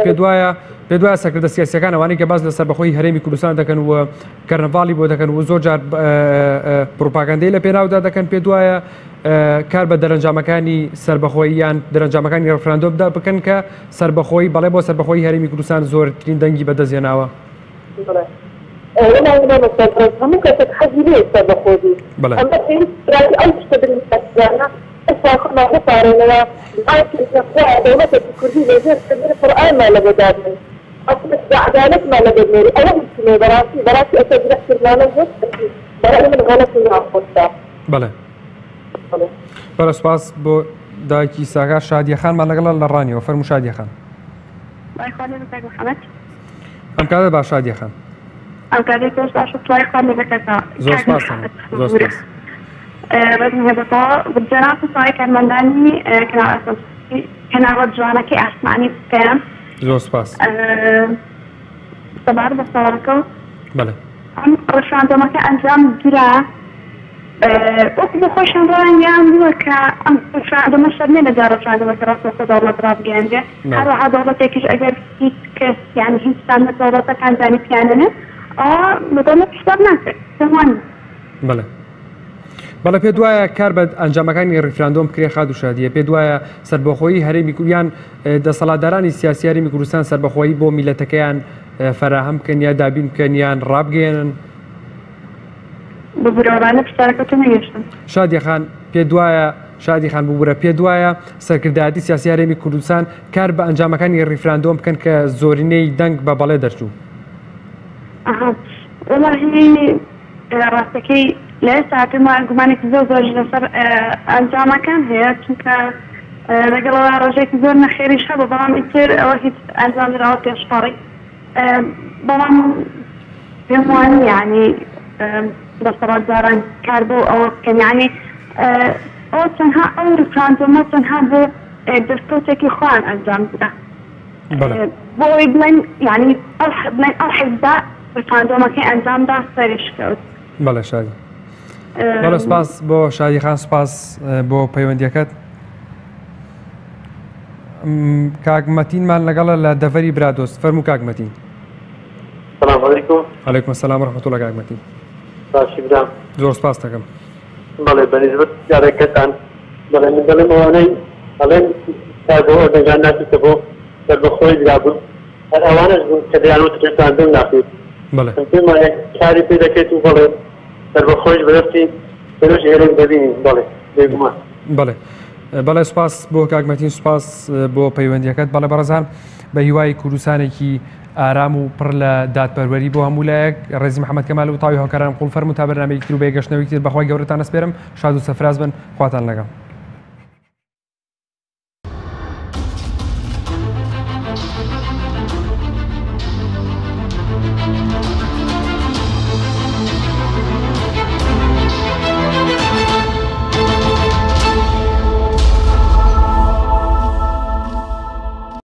پێ دوایە سەرکردە سیاسیەکان ئەوانەی کە باز لە سەربەخۆی هەرێمی کوردستان دەکەن و کەرنەڤاڵی بۆ دەکەن و زۆر جار پروپاگاندەی لە پێناودا دەکەن پێ دوایە کار بە دەرەنجامەکانی سەربەخۆی یان دەرەنجامەکانی ڕەفراندۆمدا بکەن کە سەربەخۆی بەڵێ بۆ سەربەخۆی هەرێمی کوردستان زۆرترین دەنگی بەدەستهێناوە. هم كانت حجرية سبخودي. أما في رأي أي تشتغل مستقبلنا أسمع خطارنا عارف الأخوة دولة الكردية غير كبير القرآن ما لبدادني. أصل عدالة ما لبدني. أنا مسلمة براسي أتجرح كرمانا جد برأي من غلط من عقوبتها. بله. بله سپاس بۆ دایکی ساکار شادیە خانمان لەگەڵ لە ڕانیەوە فەرموو شادیە خان. ئەم کاتە باش شادیە خان. ئەم کاتێک تۆش باش توای خان لەکەکە. زۆر سپاس زۆر سپاس. بەزم هێبەتەوە بجەناب سوپای کارمەندانی کەناوە جوانەکەی ئاسمانی بکەم. زۆر سپاس. سەبار بە ساڵەکە. بەڵێ. ئەم ڕەشاندەمەکە ئەنجام درا وەکو بۆ خۆشم ڕەنگیان بووە کە ئەم ڕەشاندەمە شەرمێ لە ڕەشاندەمەکە ڕاستەوخۆ دەوڵەت ڕابگەیاندێ هەروەها دەوڵەتێکیش ئەگەر هیچ کەس یعنی هیچ سامە دەوڵەتەکان زانی پیانەنە بەدەوڵەت حساب ناکرد دەوان. بەڵێ. بەڵێ پێ دوایە کار بە ئەنجامەکانی ڕیفراندۆم کرێ خاد و شادیە پێ دوایە سەربەخۆیی هەرێمی کوردستان دەسەڵاتدارانی سیاسی هەرێمی کوردستان سەربەخۆیی بۆ میلەتەکەیان فراهم بکەن یا دابین بکەن یان ڕابگەێنن. بەبوورەوانە پرسیارەکەتون نەگەشتم. شادیە خان پێ دوایە شادی خان ببوورە پێ دوایە سەرکردایەتی سیاسی هەرێمی کوردستان کار بە ئەنجامەکانی ڕیفراندۆم بکەن کە زۆرینەی دەنگ بە بەڵێ دەرچوو. وەڵاهی ڕاستەکەی لە ئێستا پێمان گومانێکی زۆر زۆر لەسەر ئەنجامەکان هەیە چونکە لەگەڵەوە ڕۆژێکی زۆر نەخێریش هەبوو بەڵام ئیتر ئەوە هیچ ئەنجامراوە پێشپەڕی بەڵام پێم وانە یعنی دەسەڵاتداران کار بۆ ئەوە بکەن یعنی ئەو چەندها ئەو ڕیفراندۆمە چەندها بۆ دەستکەوتێکی خۆیان ئەنجام بدە بۆی بڵێن یعنی بڵێن ئەو حیزبە ڕیفراندۆمەکەی ئەنجامدا سەریش کەوت. بەڵێ شادی. بەڵێ سپاس بۆ شادی خان سپاس بۆ پەیوەندیەکەت. کاکمەتینمان لەگەڵە لە دەڤەری برادۆست فەرموو کاکمەتین. السلام عليكم. عليكم السلام ورحمة الله كاكمەتین. باشی برام. زۆر سپاس دەکەم. بەڵێ بەنسبەت یارەکەتان بەڵێ من دەڵێم ئەوانەی ئەڵێن تا بۆ ئۆردەنگان ناچێتە بۆ دەربەخۆی درابوون هەر ئەوانش بوون کە دەیانوت تێتاندن ناکرێت پێمان کاری پێ دەکەێت و بەڵێ دەربەخۆیش بەدەستی پێش هێرێک دەبینین بەڵێ بێگومان بەڵێ بەڵێ سوپاس بۆ کاکمەتین سوپاس بۆ پەیوەندیەکەت بەڵێ بەڕێزان بە هیوای کوردستانێکی ئارام و پڕ لە دادپەروەری بۆ هەموو لایەک ڕێزی محەممەد کەمال و تاوی هۆکاران قوڵ فەرموو تا بەرنامەیەکی تر و بەیگەشتنەوەی تر بەخوای گەورەتان ئەسپێرم شاد و سەفراز بن خواتان لەگەڵ